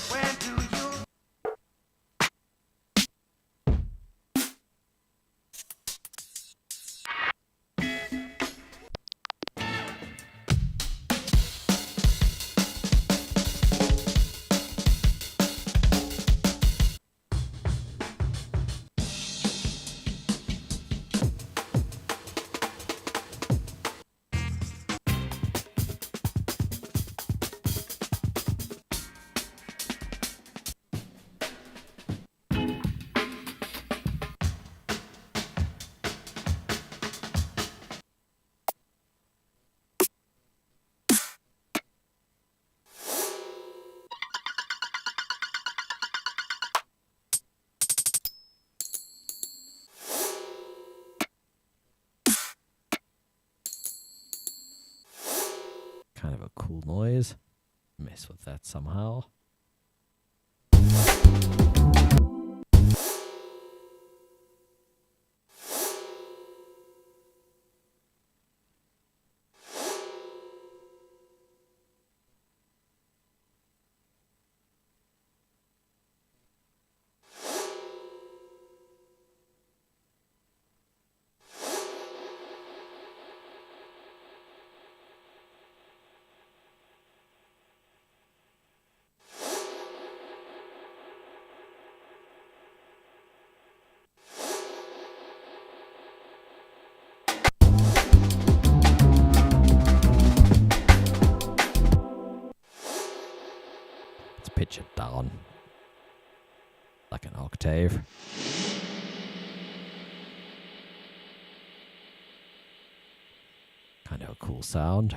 When do you kind of a cool noise. Mess with that somehow. Pitch it down like an octave. Kind of a cool sound.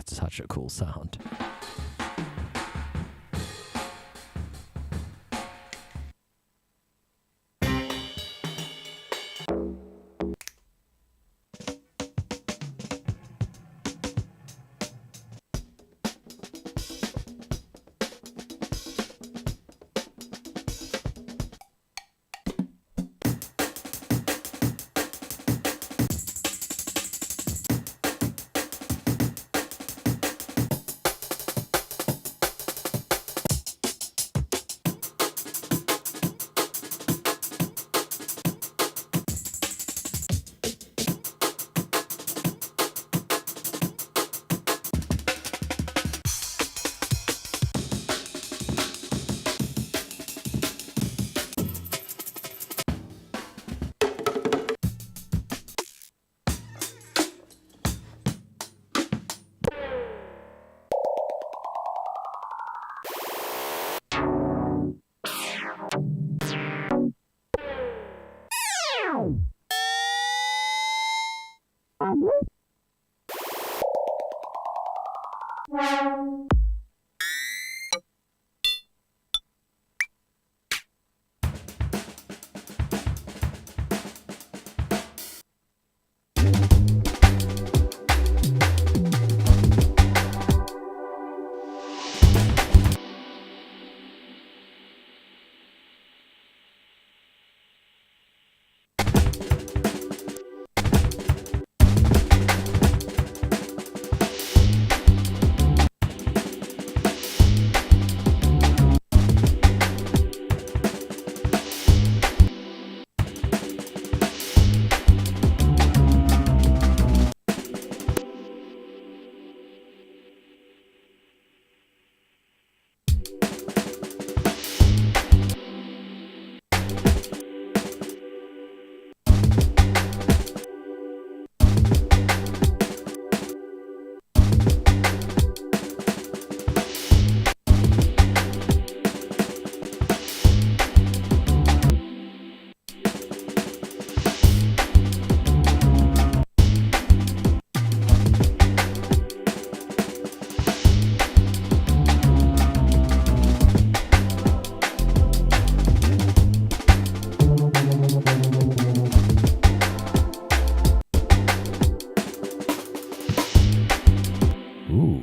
Such a cool sound.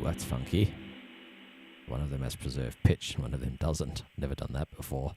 That's funky. One of them has preserved pitch, one of them doesn't. Never done that before.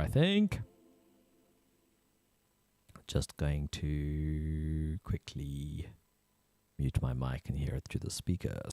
I think. Just going to quickly mute my mic and hear it through the speakers.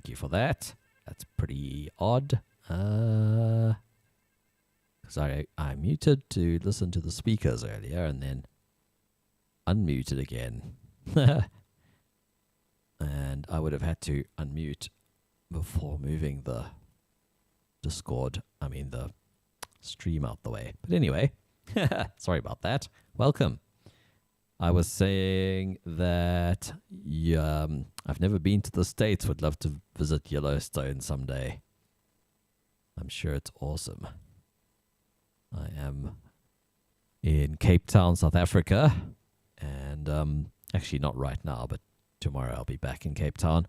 Thank you for that. That's pretty odd. Because I muted to listen to the speakers earlier and then unmuted again. And I would have had to unmute before moving the the stream out the way. But anyway, sorry about that. Welcome. I was saying that I've never been to the States. Would love to visit Yellowstone someday. I'm sure it's awesome. I am in Cape Town, South Africa. And actually not right now, but tomorrow I'll be back in Cape Town.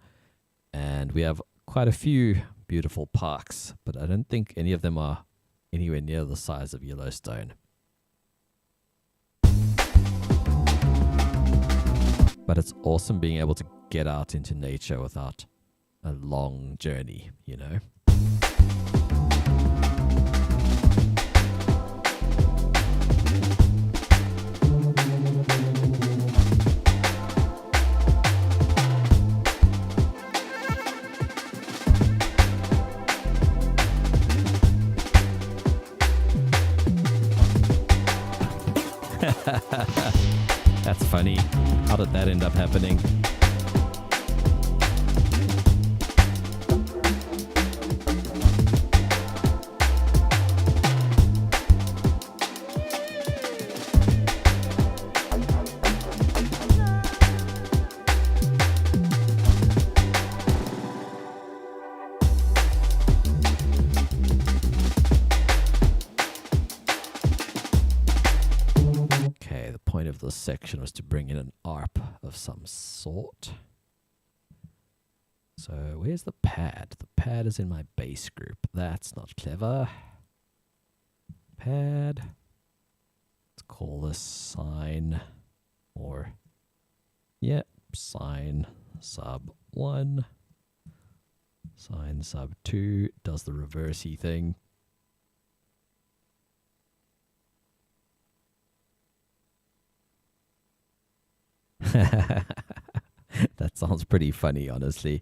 And we have quite a few beautiful parks, but I don't think any of them are anywhere near the size of Yellowstone. But it's awesome being able to get out into nature without a long journey, you know? That's funny. How did that end up happening? This section was to bring in an ARP of some sort. So where's the pad? The pad is in my bass group. That's not clever. Pad. Let's call this sine, or yep, sine sub 1. Sine sub 2 does the reversey thing. That sounds pretty funny, honestly.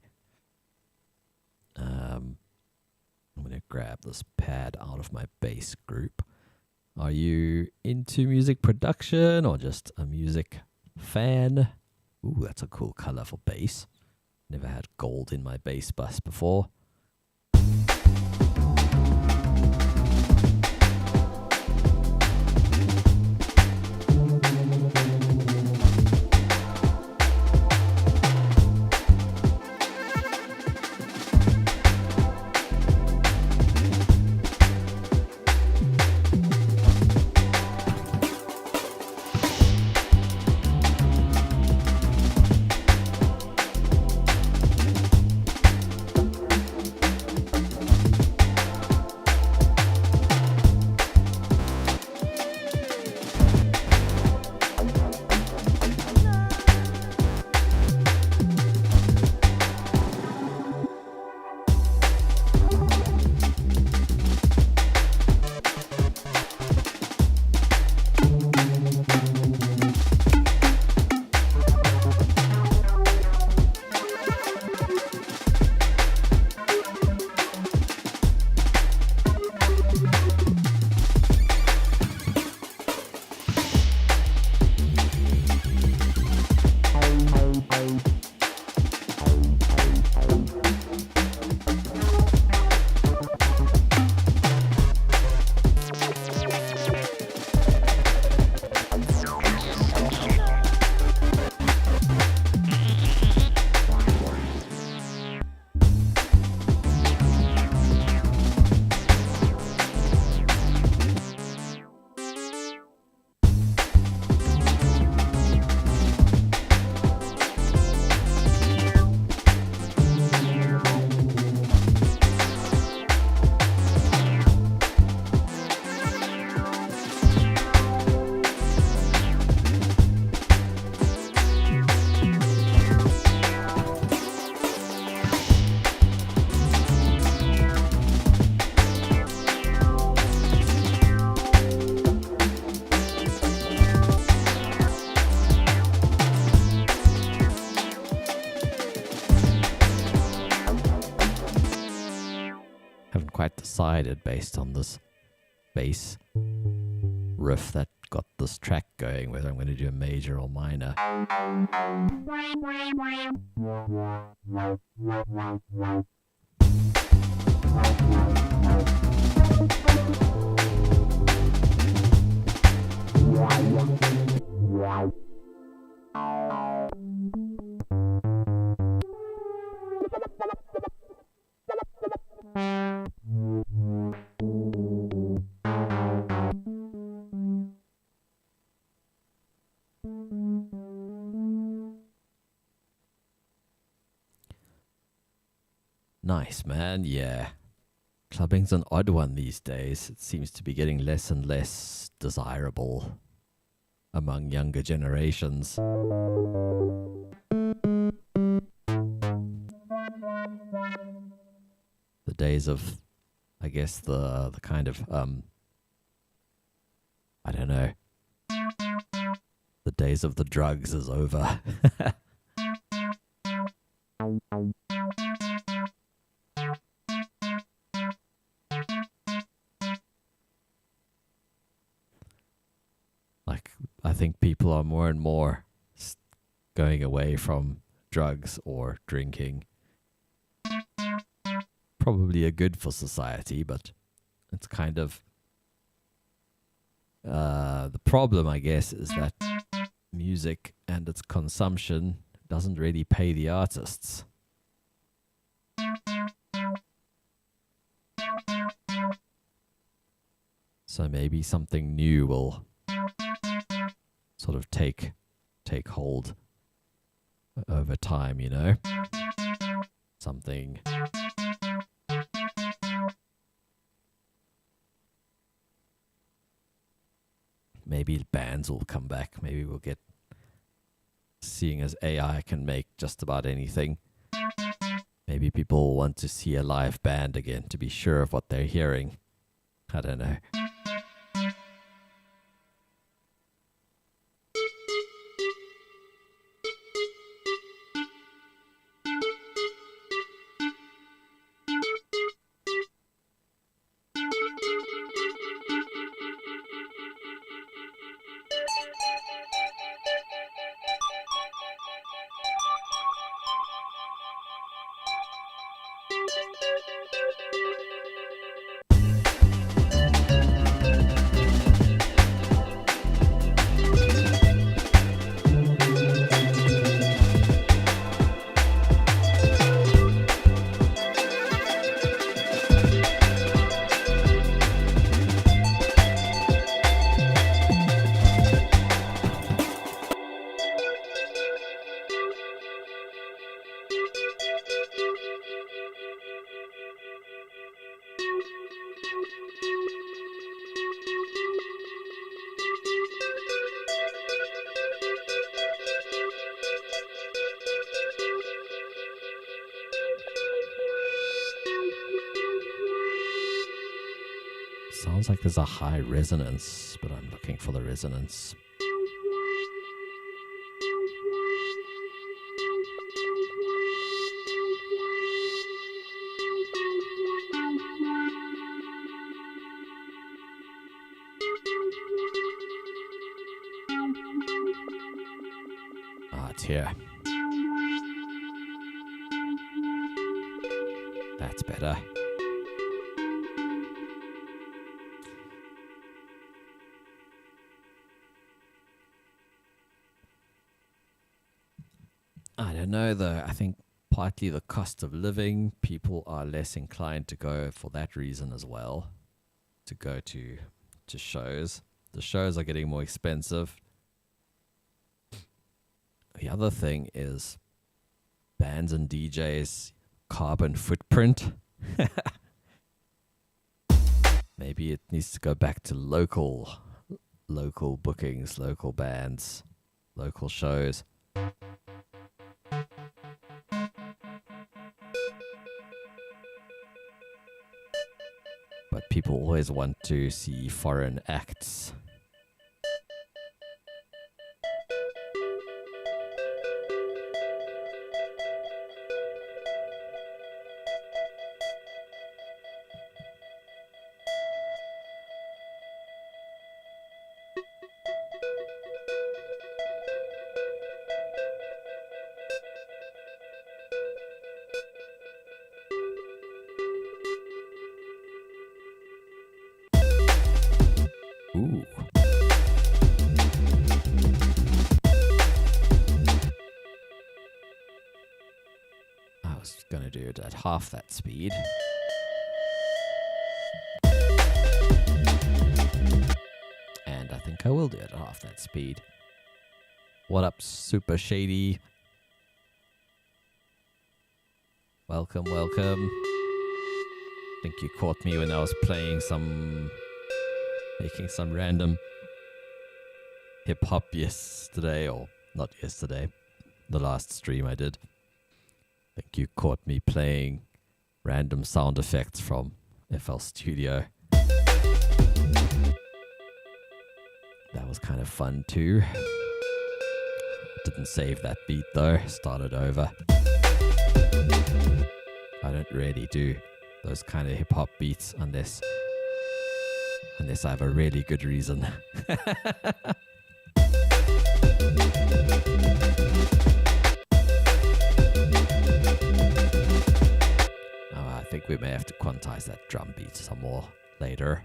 I'm going to grab this pad out of my bass group. Are you into music production or just a music fan? Ooh, that's a cool color for bass. Never had gold in my bass bus before. Haven't quite decided based on this bass riff that got this track going whether I'm going to do a major or minor. Nice, man. Yeah. Clubbing's an odd one these days. It seems to be getting less and less desirable among younger generations. The days of, I guess, the kind of, I don't know. The days of the drugs is over. I think people are more and more going away from drugs or drinking. Probably a good for society, but it's kind of the problem, I guess, is that music and its consumption doesn't really pay the artists. So maybe something new will sort of take hold over time, you know? Something maybe bands will come back. Maybe we'll get, seeing as AI can make just about anything, maybe people will want to see a live band again to be sure of what they're hearing. I don't know. Sounds like there's a high resonance, but I'm looking for the resonance. Ah, it's here. That's better. I don't know though. I think partly the cost of living, people are less inclined to go for that reason as well, to go to shows. The shows are getting more expensive. The other thing is bands and DJs' carbon footprint. Maybe it needs to go back to local bookings, local bands, local shows. But people always want to see foreign acts. it at half that speed. And I think I will do it at half that speed. What up, Super Shady? Welcome, welcome. I think you caught me when I was making some random hip-hop yesterday, or not yesterday, the last stream I did. I think you caught me playing random sound effects from FL Studio. That was kind of fun too. Didn't save that beat though, started over. I don't really do those kind of hip-hop beats unless I have a really good reason. I think we may have to quantize that drum beat some more later.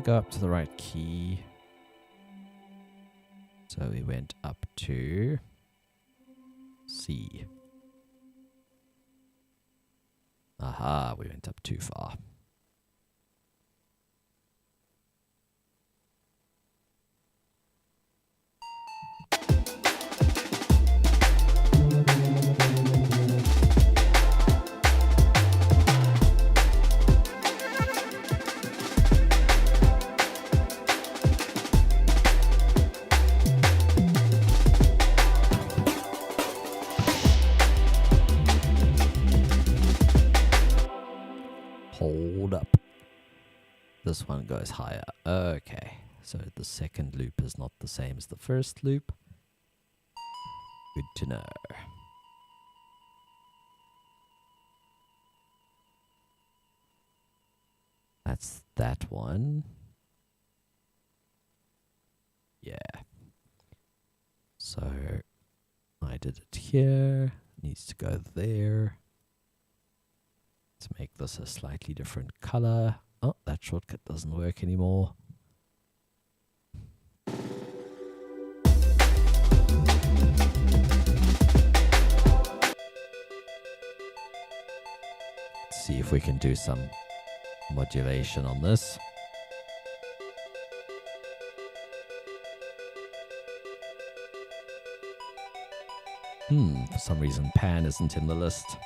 Go up to the right key. So we went up to C. Aha, we went up too far. Hold up. This one goes higher. Okay. So the second loop is not the same as the first loop. Good to know. That's that one. Yeah. So I did it here. Needs to go there. Let's make this a slightly different color. Oh, that shortcut doesn't work anymore. Let's see if we can do some modulation on this. For some reason pan isn't in the list.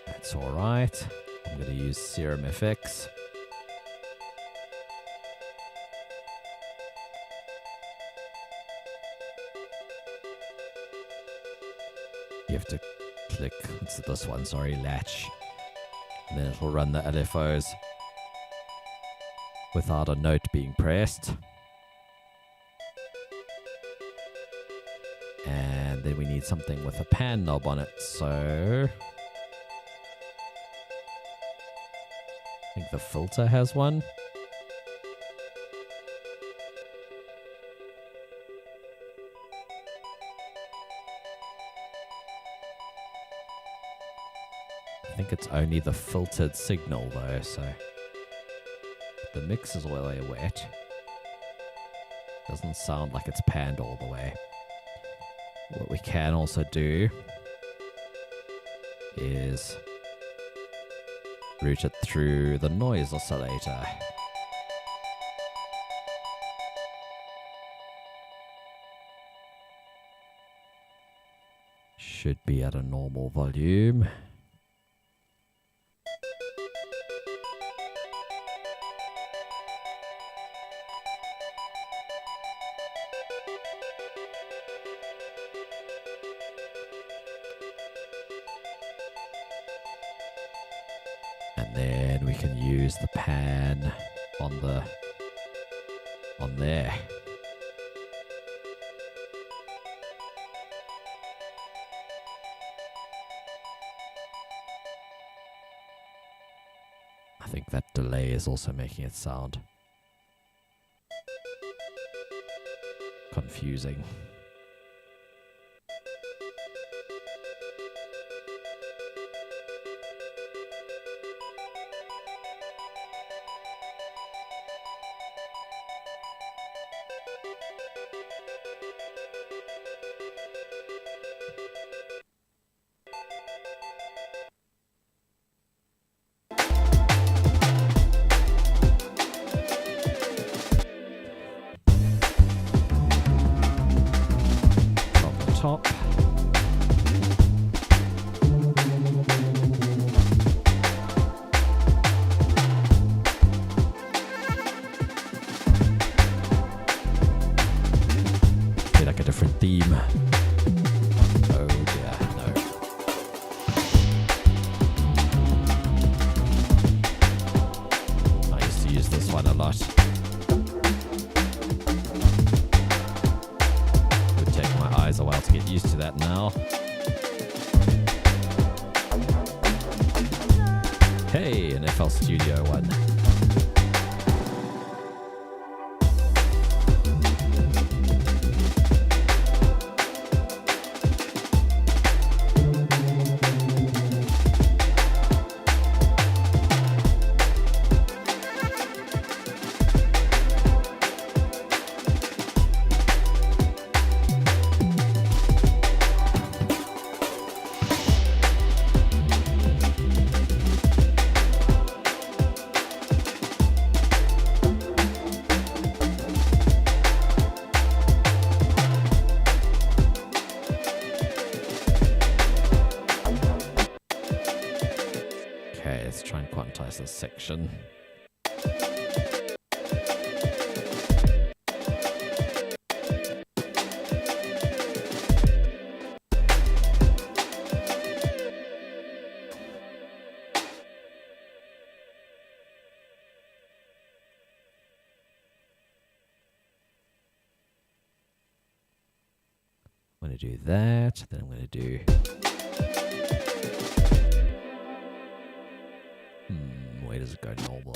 That's alright. I'm going to use SerumFX. You have to click, what's this one, sorry, latch. And then it'll run the LFOs without a note being pressed. And then we need something with a pan knob on it, so I think the filter has one. I think it's only the filtered signal though, so the mix is all the way wet. Doesn't sound like it's panned all the way. What we can also do is route it through the noise oscillator. should be at a normal volume. And then we can use the pan on there. I think that delay is also making it sound confusing. Top. Be like a different theme. Oh dear, no. I used to use this one a lot. A while to get used to that now. Hey, an FL Studio one. Let's try and quantize this section. I'm going to do that, then I'm going to do... Where does it go normal?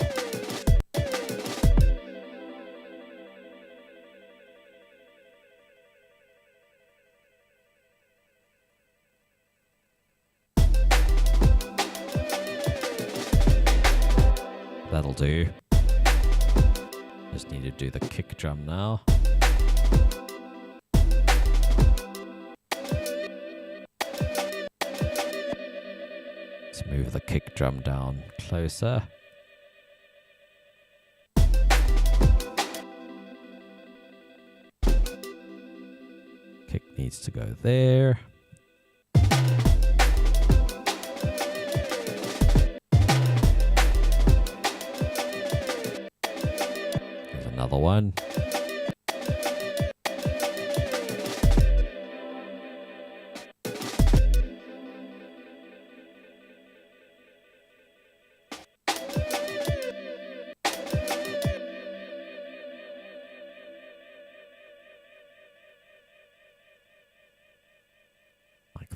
That'll do. Just need to do the kick drum now. Let's move the kick drum down closer. Kick needs to go there. There's another one.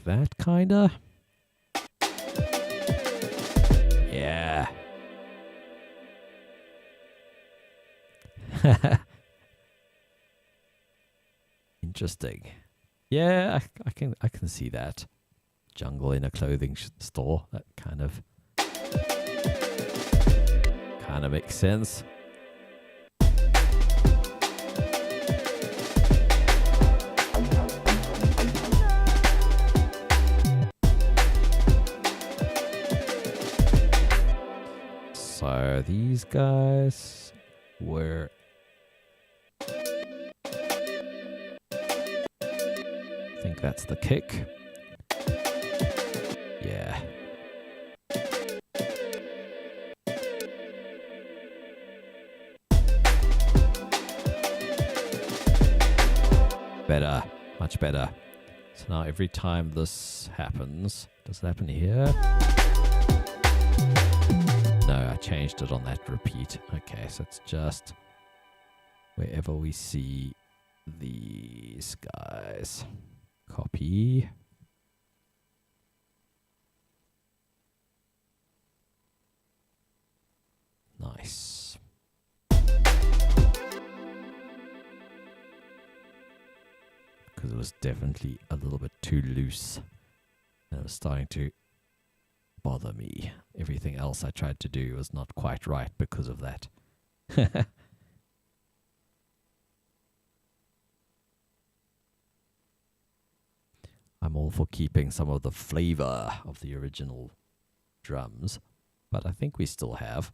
That kinda. Yeah. Interesting. Yeah, I can see that. Jungle in a clothing store. That kind of makes sense. So these guys were... I think that's the kick. better. Much better. So now every time this happens, does it happen here? No, I changed it on that repeat. Okay, so it's just wherever we see these guys. Copy. Nice. Because it was definitely a little bit too loose. And it was starting to bother me. Everything else I tried to do was not quite right because of that. I'm all for keeping some of the flavor of the original drums, but I think we still have.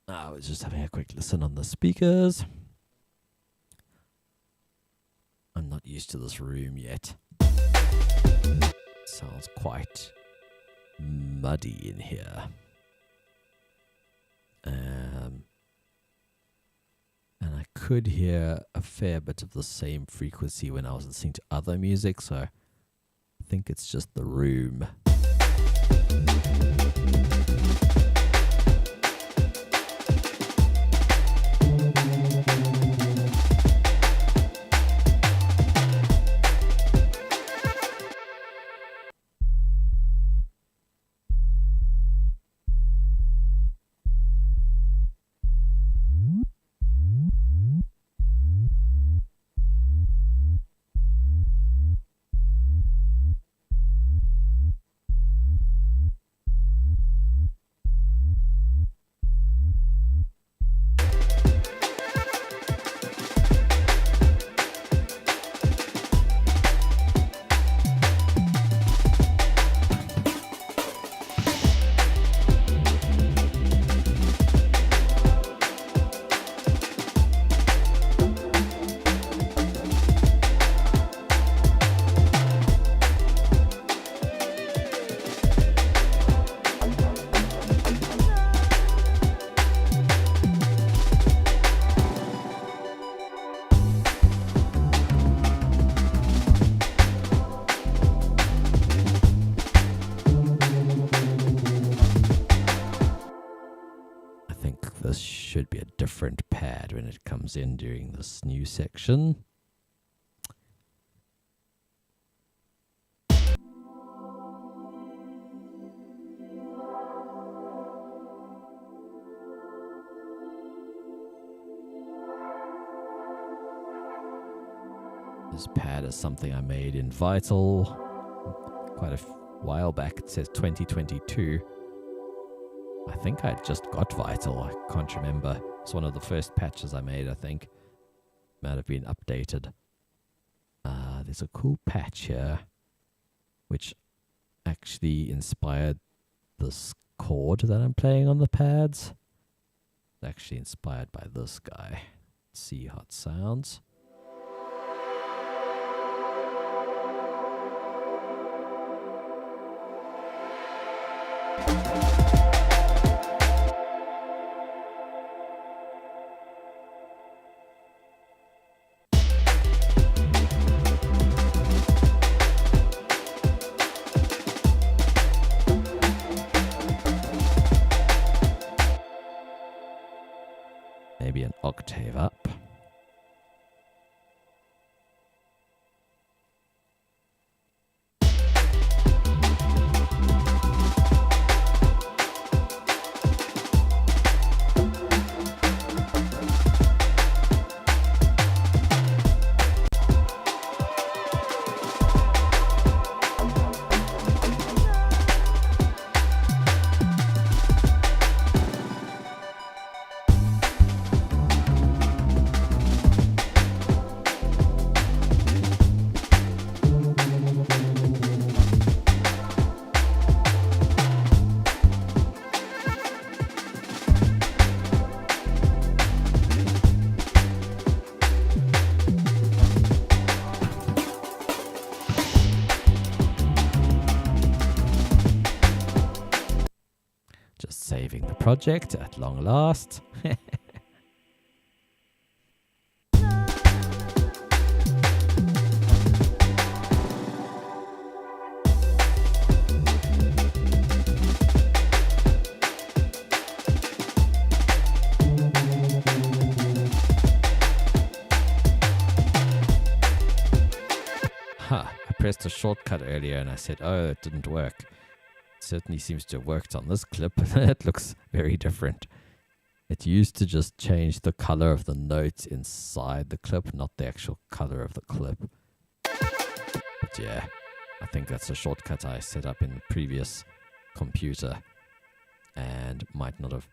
I was just having a quick listen on the speakers. I'm not used to this room yet. Sounds quite muddy in here. And I could hear a fair bit of the same frequency when I was listening to other music, so I think it's just the room. should be a different pad when it comes in during this new section. This pad is something I made in Vital quite a while back. It says 2022. I think I just got Vital. I can't remember. It's one of the first patches I made, I think. Might have been updated. There's a cool patch here which actually inspired this chord that I'm playing on the pads. It's actually inspired by this guy. Let's see how it sounds. Maybe an octave up. Saving the project at long last. I pressed a shortcut earlier and I said, oh, it didn't work. Certainly seems to have worked on this clip. It looks very different. It used to just change the color of the notes inside the clip, not the actual color of the clip. But yeah, I think that's a shortcut I set up in the previous computer and might not have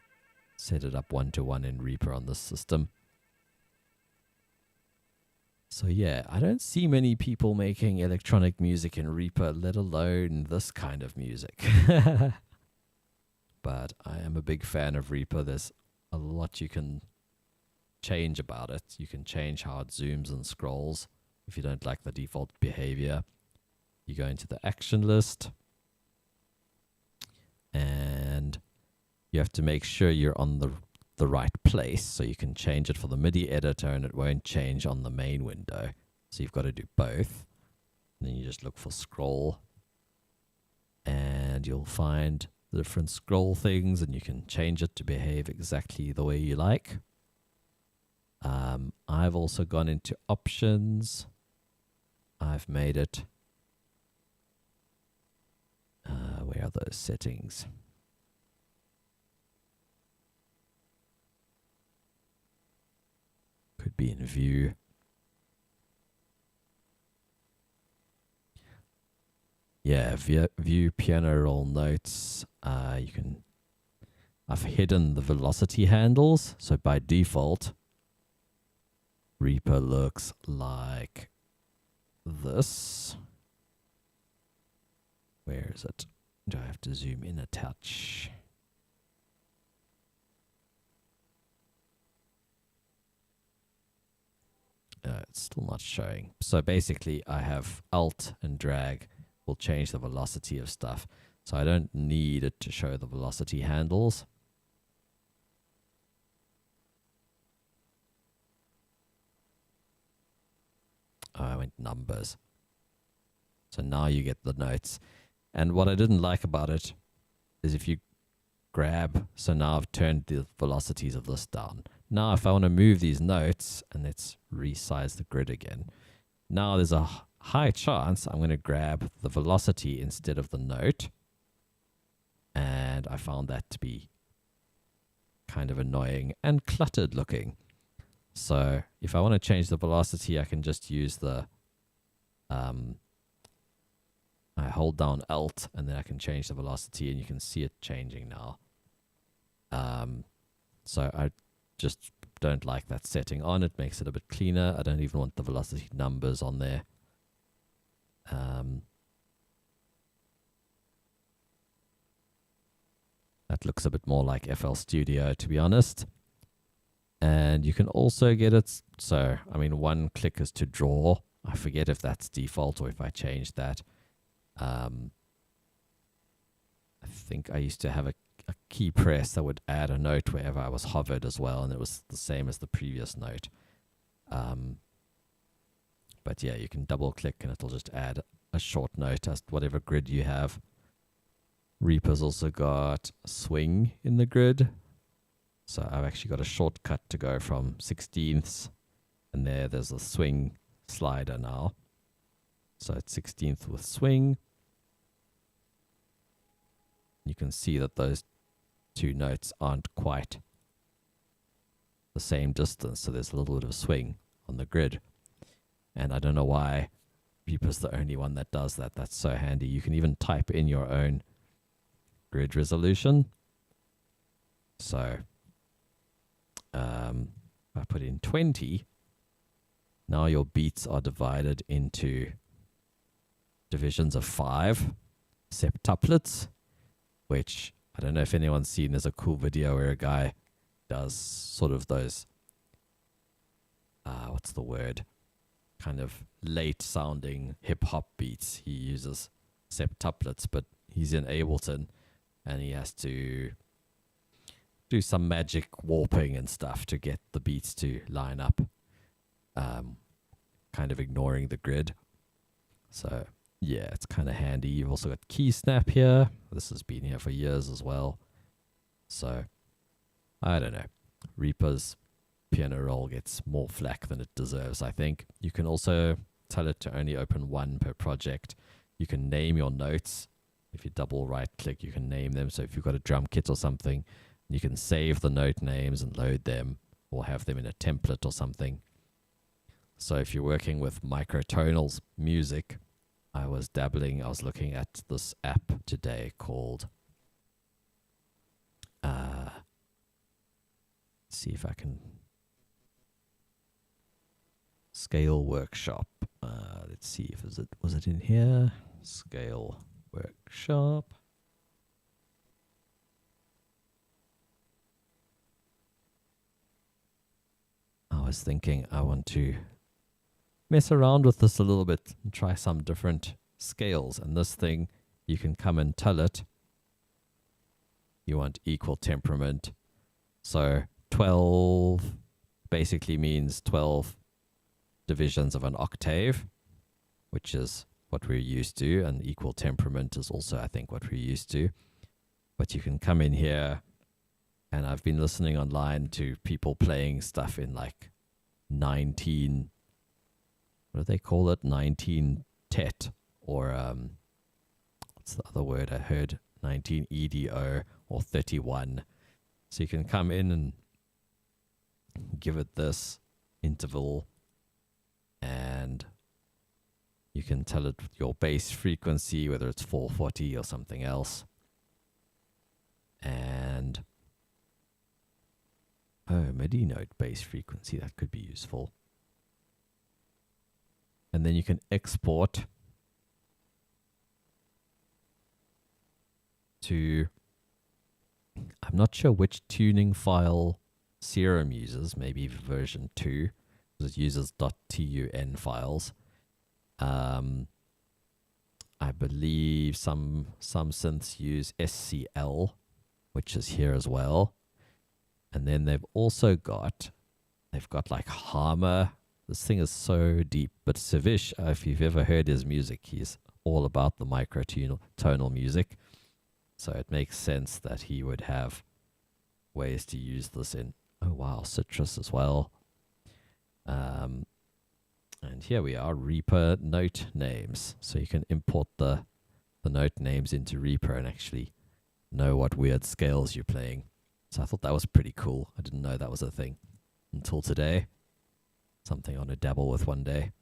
set it up one-to-one in Reaper on this system. So yeah, I don't see many people making electronic music in Reaper, let alone this kind of music. But I am a big fan of Reaper. There's a lot you can change about it. You can change how it zooms and scrolls. If you don't like the default behavior, you go into the action list and you have to make sure you're on the right place, so you can change it for the MIDI editor and it won't change on the main window. So you've got to do both. And then you just look for scroll and you'll find the different scroll things and you can change it to behave exactly the way you like. I've also gone into options. I've made it where are those settings? Could be in view. Yeah, view piano roll notes. I've hidden the velocity handles, so by default, Reaper looks like this. Where is it? Do I have to zoom in a touch? It's still not showing. So basically I have Alt and drag will change the velocity of stuff. So I don't need it to show the velocity handles. Oh, I went numbers. So now you get the notes. And what I didn't like about it is if you grab. So now I've turned the velocities of this down. Now if I want to move these notes, and let's resize the grid again. Now there's a high chance I'm going to grab the velocity instead of the note. And I found that to be kind of annoying and cluttered looking. So if I want to change the velocity, I can just use the I hold down Alt and then I can change the velocity, and you can see it changing now. So I just don't like that setting on. It makes it a bit cleaner. I don't even want the velocity numbers on there. That looks a bit more like FL Studio, to be honest. And you can also get it, so I mean, one click is to draw. I forget if that's default or if I changed that. I think I used to have a key press that would add a note wherever I was hovered as well, and it was the same as the previous note. But yeah, you can double click and it'll just add a short note as whatever grid you have. Reaper's also got swing in the grid. So I've actually got a shortcut to go from 16ths, and there's a swing slider now. So it's 16th with swing. You can see that those two notes aren't quite the same distance, so there's a little bit of swing on the grid. And I don't know why Reaper's the only one that does that. That's so handy. You can even type in your own grid resolution. So I put in 20. Now your beats are divided into divisions of 5 septuplets, which I don't know if anyone's seen. There's a cool video where a guy does sort of those, what's the word? Kind of late sounding hip hop beats. He uses septuplets, but he's in Ableton and he has to do some magic warping and stuff to get the beats to line up, kind of ignoring the grid. So yeah, it's kind of handy. You've also got key snap here. This has been here for years as well. So I don't know. Reaper's piano roll gets more flack than it deserves, I think. You can also tell it to only open one per project. You can name your notes. If you double right click, you can name them. So if you've got a drum kit or something, you can save the note names and load them, or have them in a template or something. So if you're working with microtonals music, I was looking at this app today called, see if I can, Scale Workshop. Let's see if was it in here? Scale Workshop. I was thinking I want to mess around with this a little bit and try some different scales. And this thing, you can come and tell it you want equal temperament. So 12 basically means 12 divisions of an octave, which is what we're used to. And equal temperament is also, I think, what we're used to. But you can come in here, and I've been listening online to people playing stuff in like 19, what do they call it? 19 tet, or what's the other word I heard? 19 EDO or 31. So you can come in and give it this interval, and you can tell it your bass frequency, whether it's 440 or something else. And MIDI note bass frequency, that could be useful. And then you can export to, I'm not sure which tuning file Serum uses, maybe version 2, because it uses .tun files. I believe some synths use SCL, which is here as well. And then they've got like Harmer. This thing is so deep. But Savish, if you've ever heard his music, he's all about the microtonal music. So it makes sense that he would have ways to use this in, oh wow, Citrus as well. And here we are, Reaper note names. So you can import the note names into Reaper and actually know what weird scales you're playing. So I thought that was pretty cool. I didn't know that was a thing until today. Something I want to dabble with one day.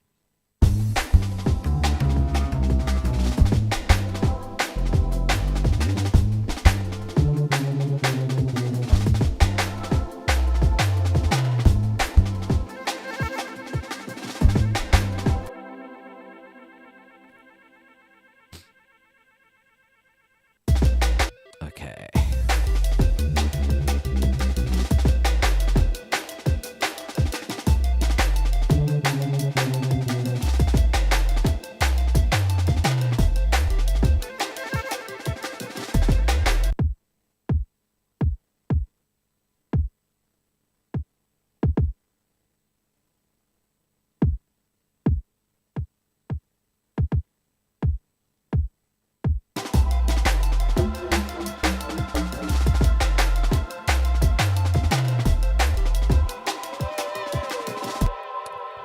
Okay.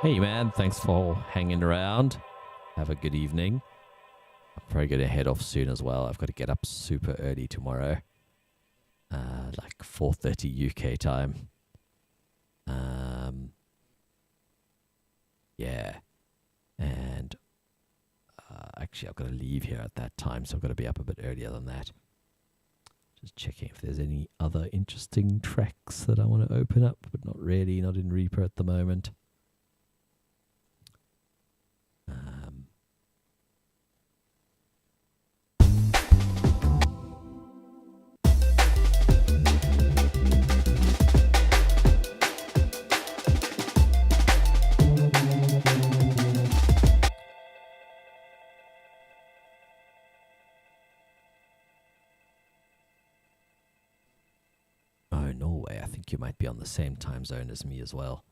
Hey man, thanks for hanging around. Have a good evening. I'm probably going to head off soon as well. I've got to get up super early tomorrow. Like 4:30 UK time. Yeah. And actually I've got to leave here at that time, so I've got to be up a bit earlier than that. Just checking if there's any other interesting tracks that I want to open up, but not really, not in Reaper at the moment. Oh, Norway. I think you might be on the same time zone as me as well.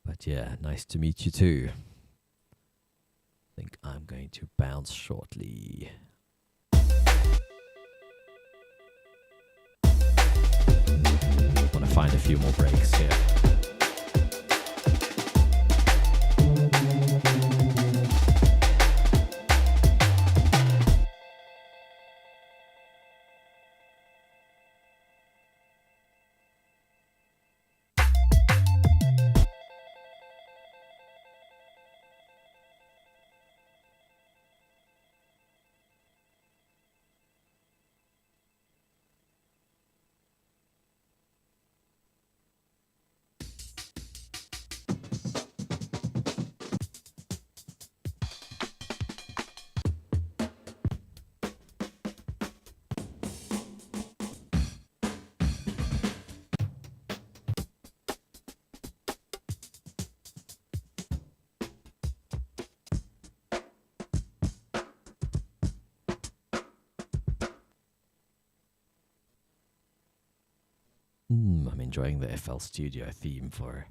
But yeah, nice to meet you too. I think I'm going to bounce shortly. Want to find a few more breaks here. I'm enjoying the FL Studio theme for.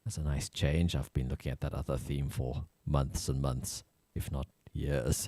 That's a nice change. I've been looking at that other theme for months and months, if not years.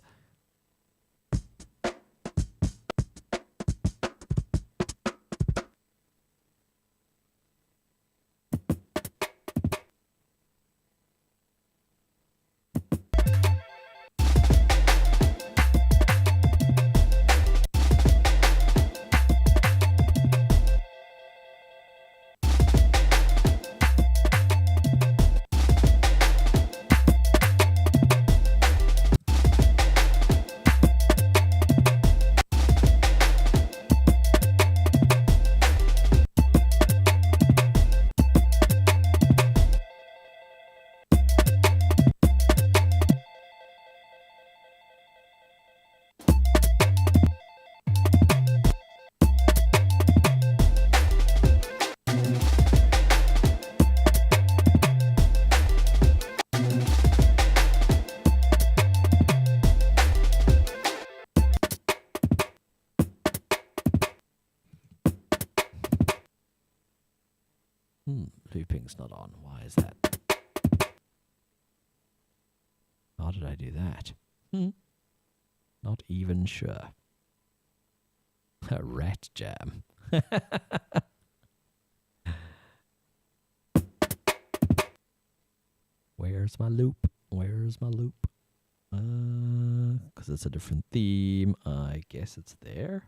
Looping's not on. Why is that? How did I do that? Not even sure. A rat jam. Where's my loop? Where's my loop? Because it's a different theme. I guess it's there.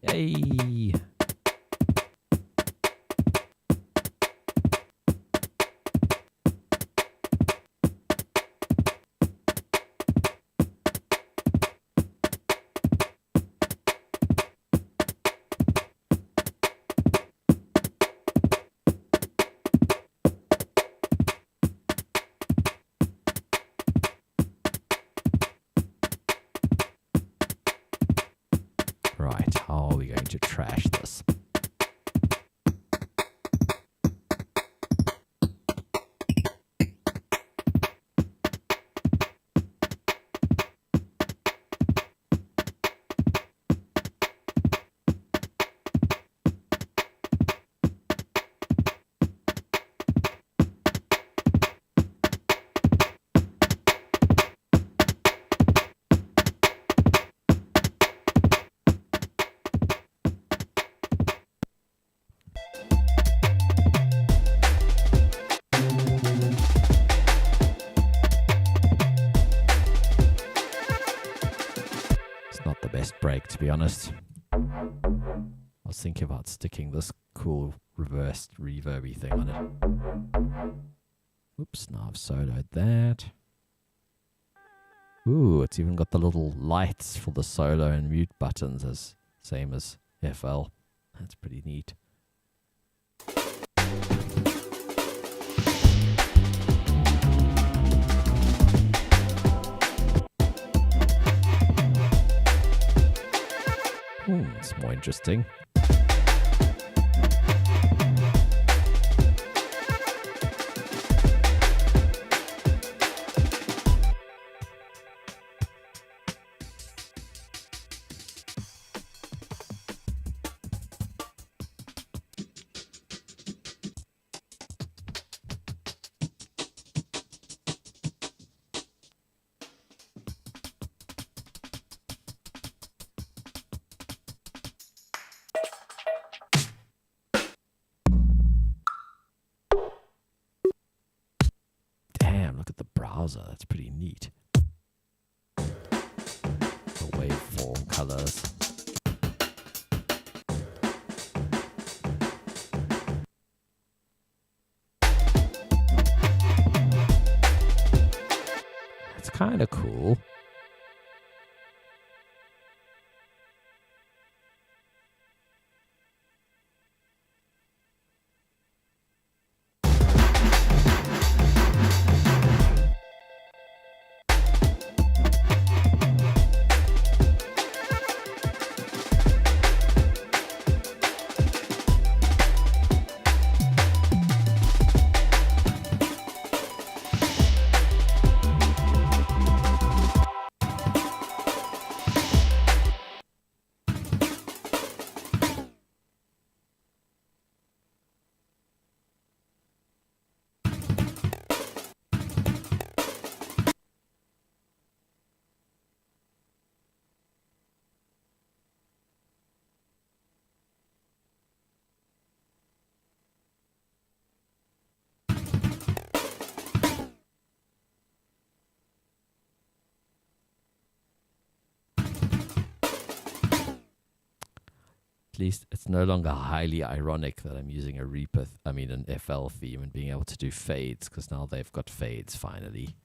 Yay! Right, how are we going to trash this? Not the best break, to be honest. I was thinking about sticking this cool reversed reverby thing on it. Oops, now I've soloed that. Ooh, it's even got the little lights for the solo and mute buttons, as same as FL. That's pretty neat. It's more interesting. Look at the browser, that's pretty neat. The waveform colors. That's kind of cool. At least it's no longer highly ironic that I'm using an FL theme and being able to do fades, because now they've got fades finally.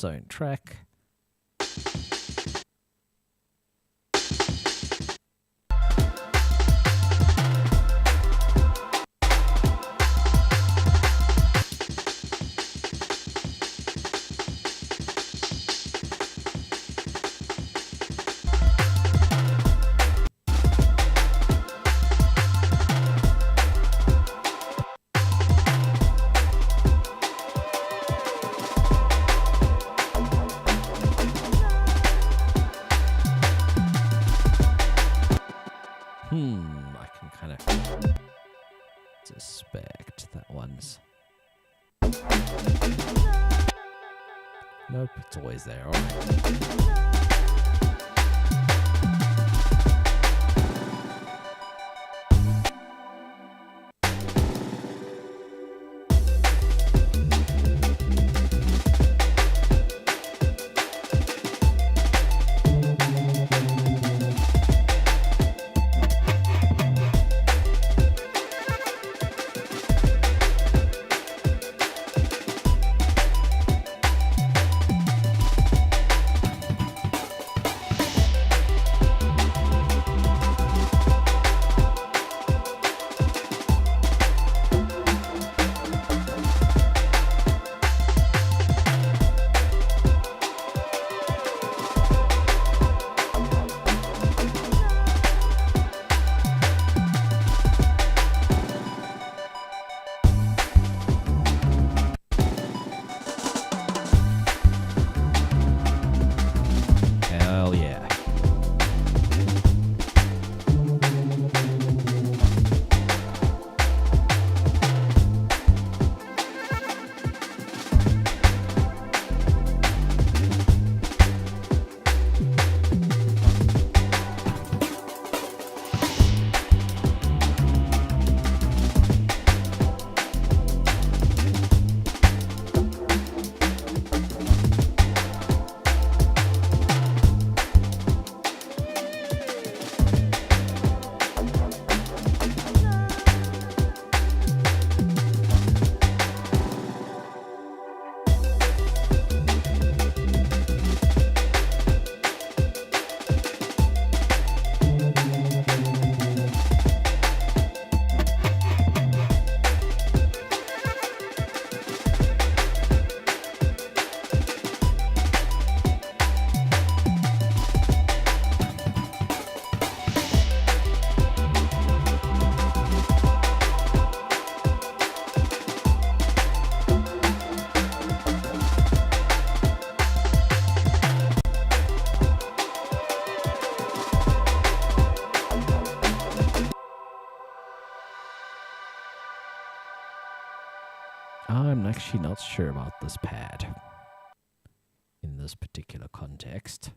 own track. I can kind of suspect that one's... Nope, it's always there. All right. I'm actually not sure about this pad in this particular context.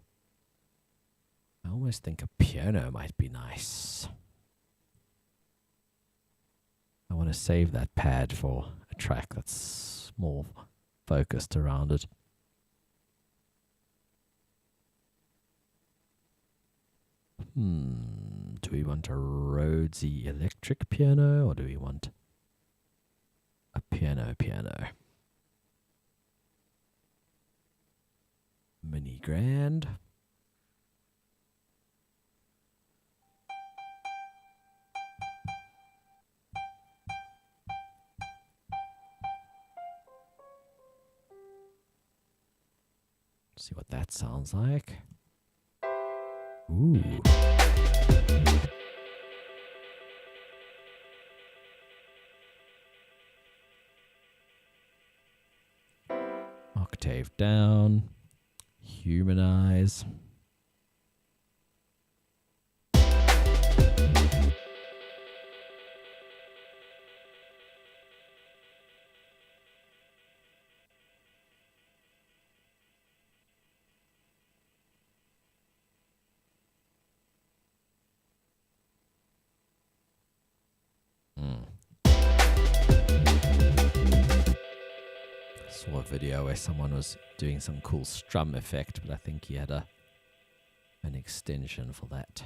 I almost think a piano might be nice. I want to save that pad for a track that's more focused around it. Do we want a Rhodesy electric piano or do we want a piano? Mini grand. See what that sounds like. Ooh. Octave down. Humanize. Saw a video where someone was doing some cool strum effect, but I think he had an extension for that.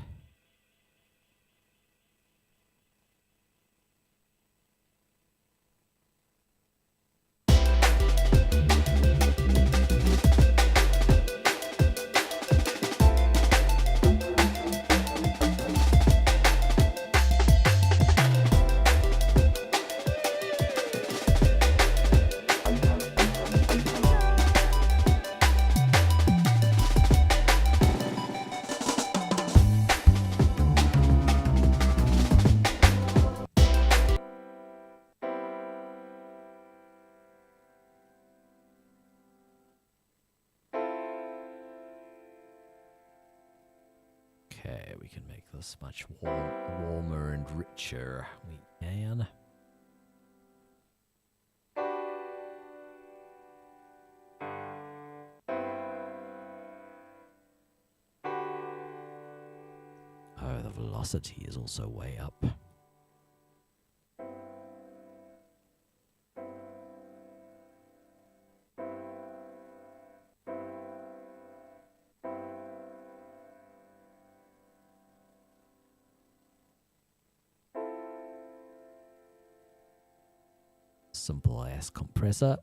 Okay, we can make this much warmer and richer. We can. Oh, the velocity is also way up. Simple ass compressor.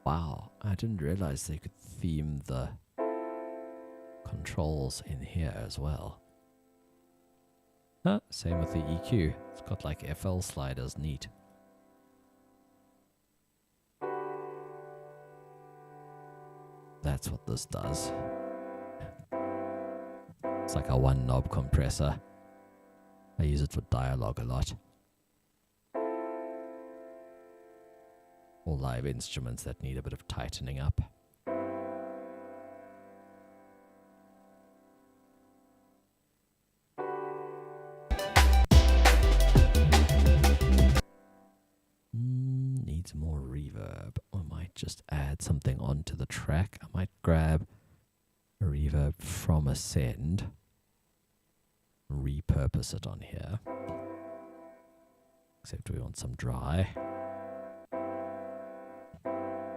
Wow, I didn't realize they could theme the controls in here as well. Huh, same with the EQ. It's got like FL sliders, neat. That's what this does. It's like a one knob compressor. I use it for dialogue a lot. Or live instruments that need a bit of tightening up. Needs more reverb. I might just add something onto the track. I might grab a reverb from Ascend, repurpose it on here. Except we want some dry.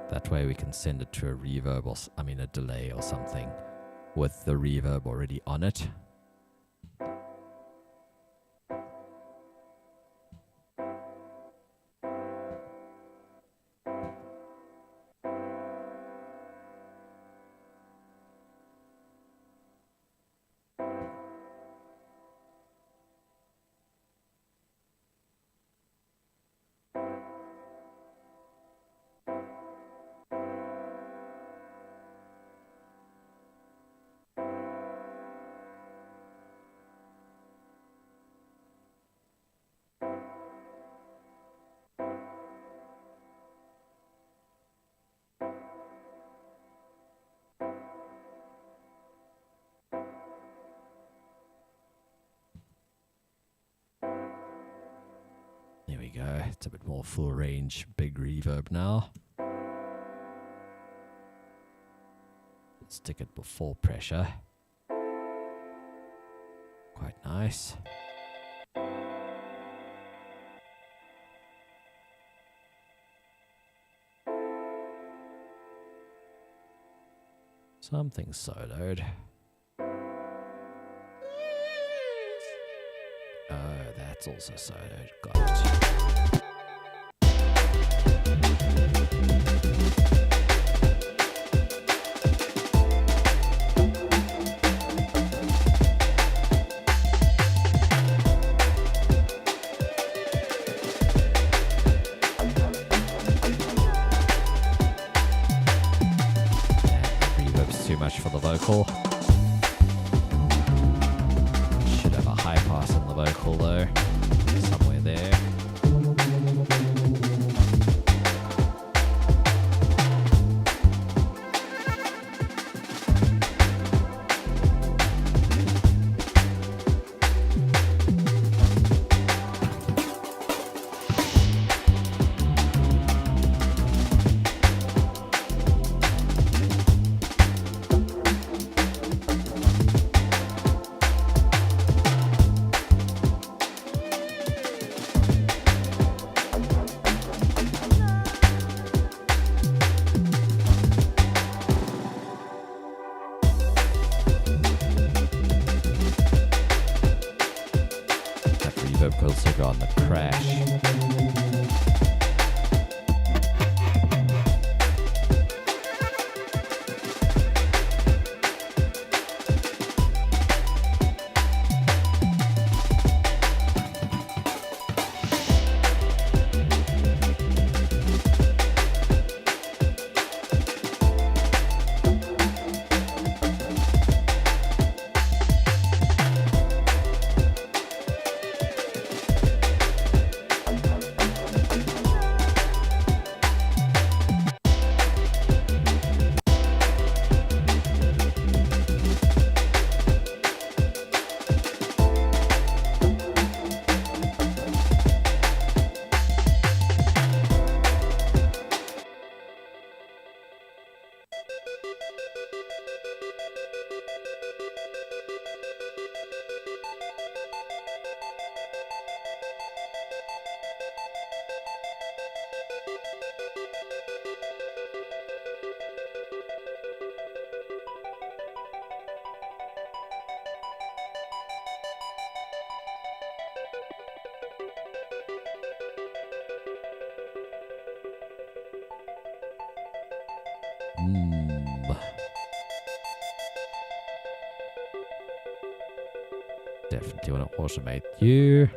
That way we can send it to a reverb or a delay or something with the reverb already on it. There we go. It's a bit more full range, big reverb now. Let's stick it before pressure. Quite nice. Something soloed. Oh, that's also soloed. Got it. Reverb's too much for the vocal. Should have a high pass in the vocal though, somewhere there. Also go on the crash. Definitely want to automate you.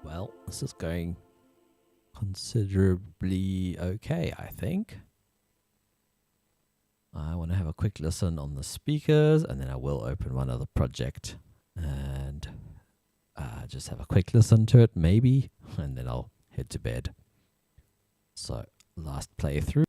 Well, this is going considerably okay, I think. I want to have a quick listen on the speakers, and then I will open one other project and just have a quick listen to it, maybe, and then I'll head to bed. So, last playthrough.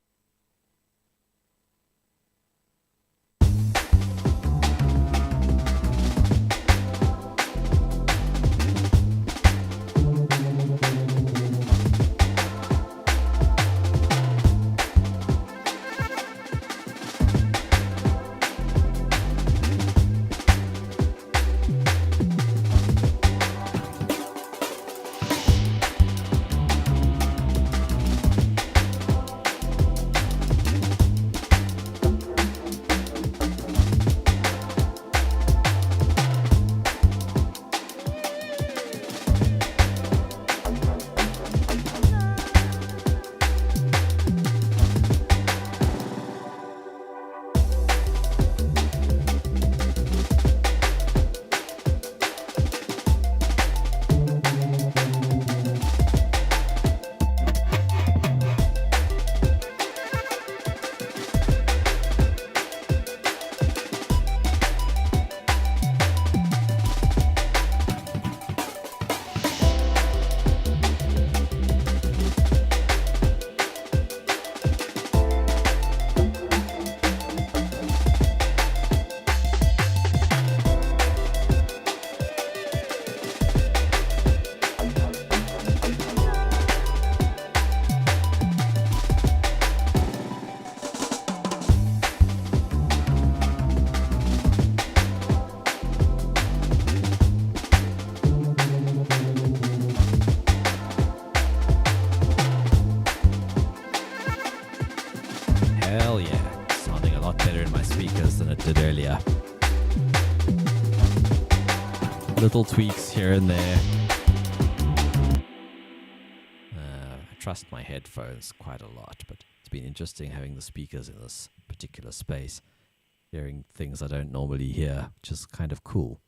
Hell yeah, sounding a lot better in my speakers than it did earlier. Little tweaks here and there. I trust my headphones quite a lot, but it's been interesting having the speakers in this particular space, hearing things I don't normally hear, which is kind of cool.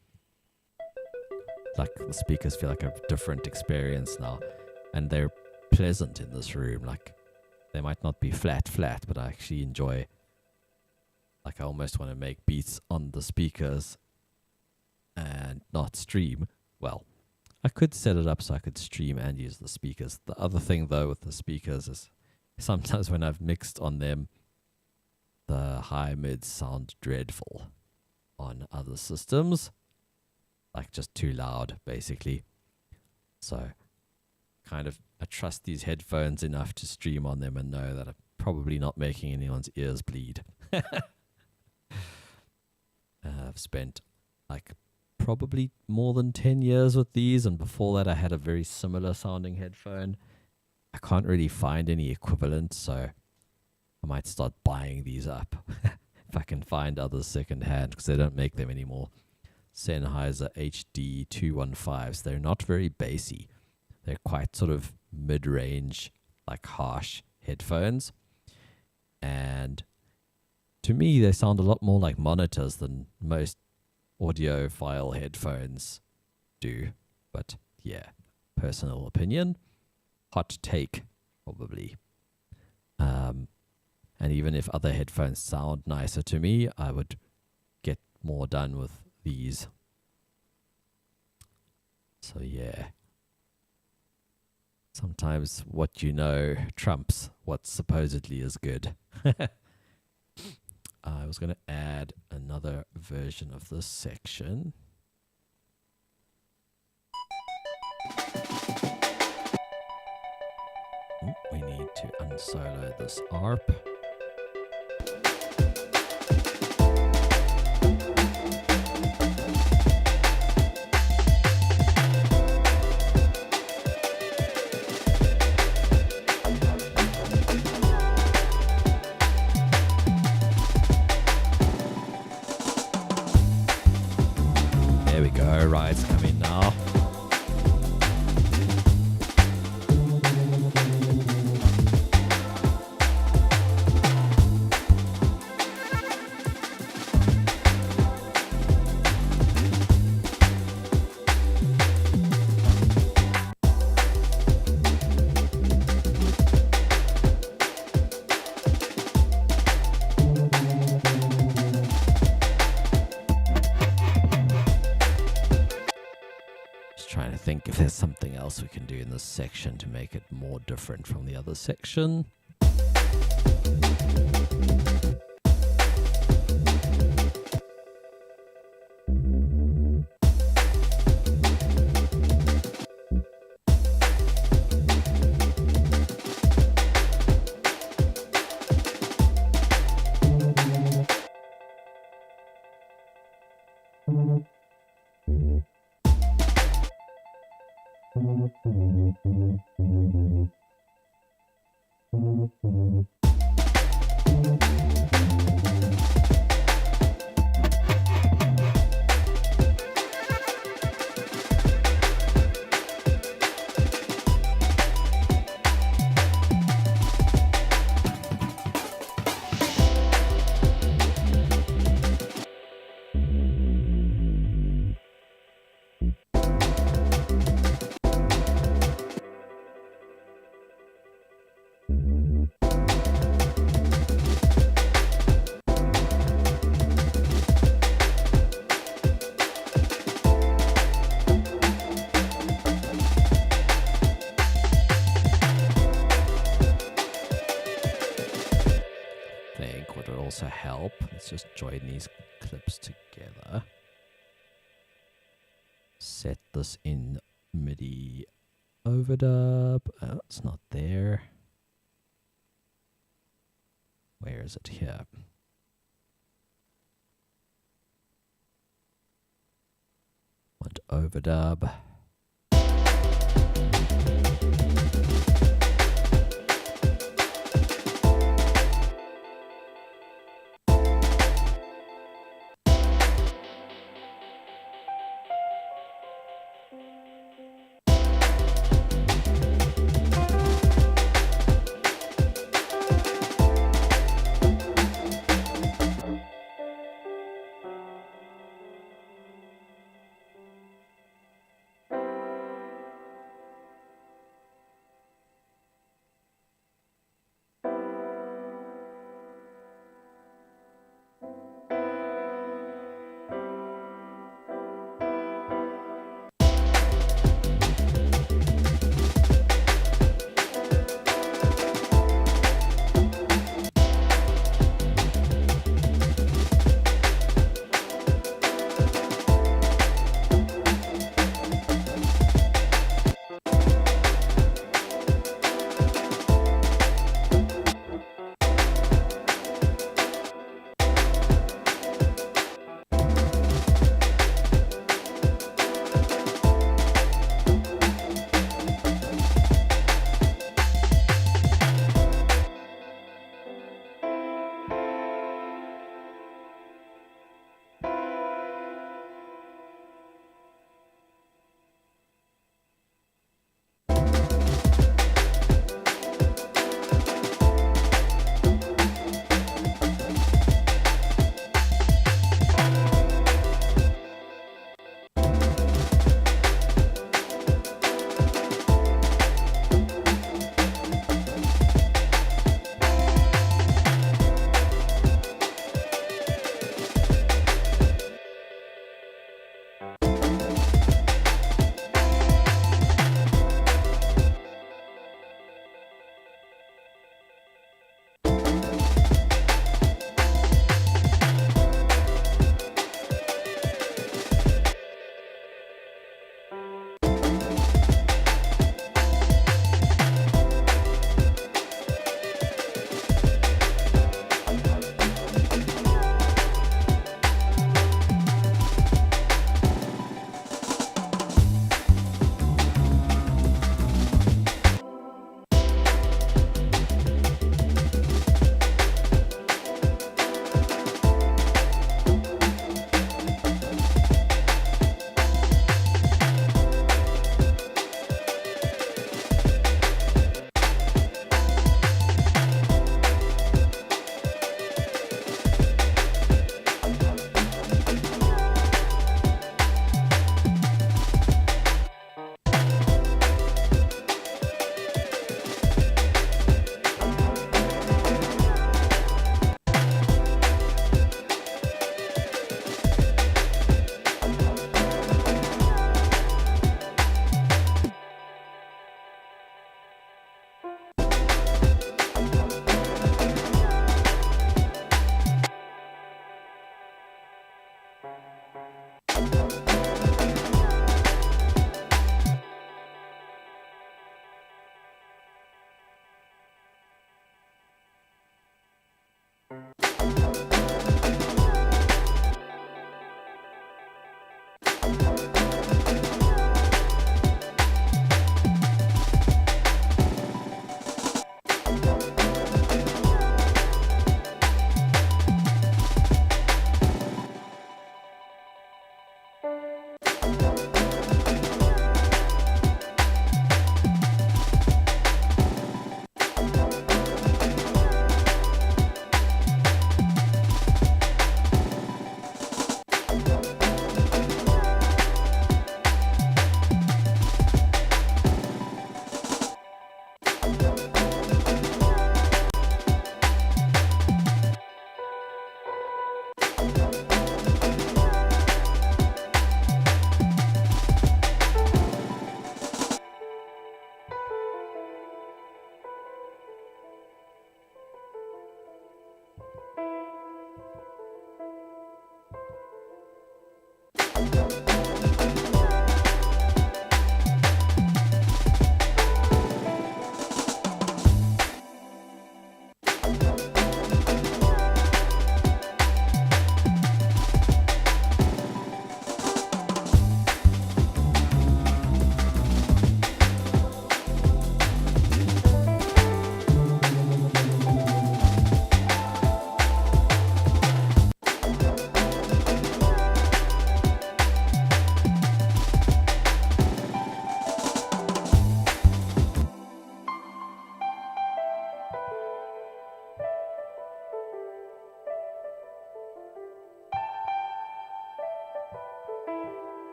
Like the speakers feel like a different experience now, and they're pleasant in this room. Like they might not be flat, but I actually enjoy, like I almost want to make beats on the speakers and not stream. Well, I could set it up so I could stream and use the speakers. The other thing though with the speakers is sometimes when I've mixed on them, the high mids sound dreadful on other systems, like just too loud basically. So kind of I trust these headphones enough to stream on them and know that I'm probably not making anyone's ears bleed. I've spent like probably more than 10 years with these, and before that I had a very similar sounding headphone. I can't really find any equivalent, so I might start buying these up if I can find others secondhand, because they don't make them anymore. Sennheiser HD 215s. They're not very bassy. They're quite sort of mid-range, like harsh headphones. And to me, they sound a lot more like monitors than most audiophile headphones do. But yeah, personal opinion. Hot take, probably. And even if other headphones sound nicer to me, I would get more done with these. So yeah. Sometimes what you know trumps what supposedly is good. I was going to add another version of this section. We need to unsolo this ARP. There we go, ride's coming now. Trying to think if there's something else we can do in this section to make it more different from the other section. Help. Let's just join these clips together. Set this in MIDI overdub. Oh, it's not there. Where is it? Here. Want overdub.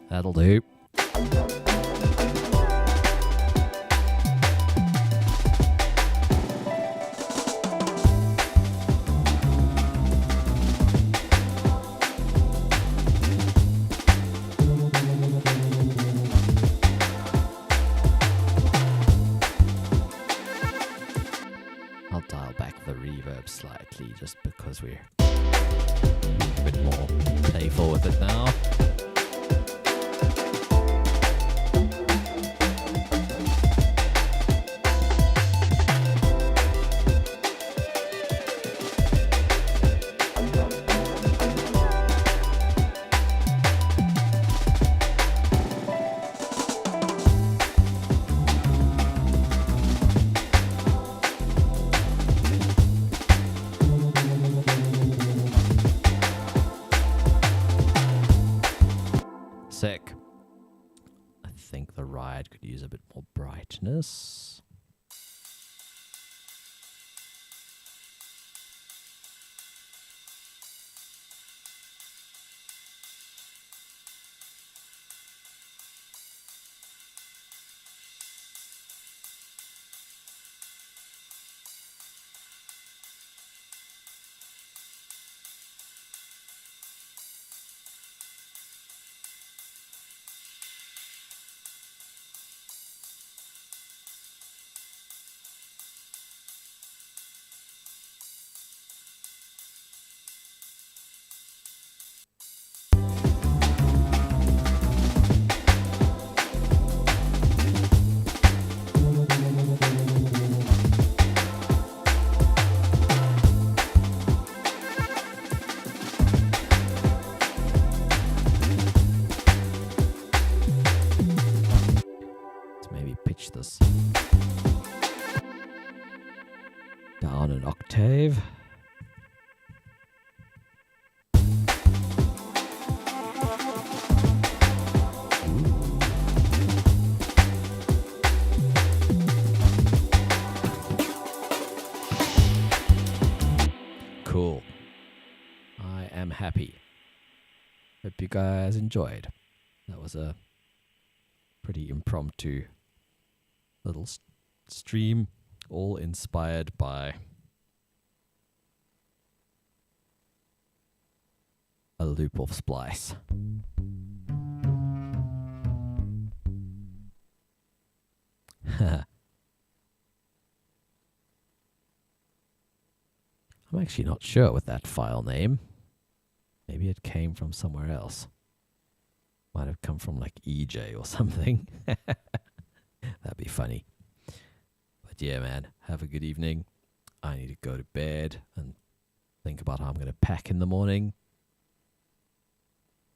That'll do. I'll dial back the reverb slightly just because we're a bit more playful with it now. Sick. I think the ride could use a bit more brightness. Pitch this down an octave. Cool. I am happy. Hope you guys enjoyed. That was a pretty impromptu little stream, all inspired by a loop of splice. I'm actually not sure with that file name. Maybe it came from somewhere else. Might have come from like EJ or something. That'd be funny. But yeah, man, have a good evening. I need to go to bed and think about how I'm going to pack in the morning.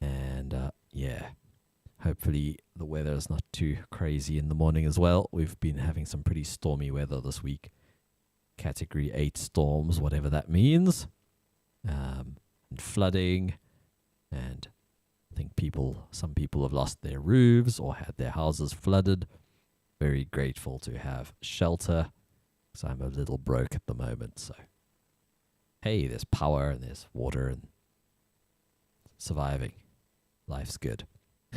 And yeah, hopefully the weather is not too crazy in the morning as well. We've been having some pretty stormy weather this week. Category 8 storms, whatever that means. And flooding. And I think some people have lost their roofs or had their houses flooded. Very grateful to have shelter, because I'm a little broke at the moment. So, hey, there's power and there's water and surviving. Life's good.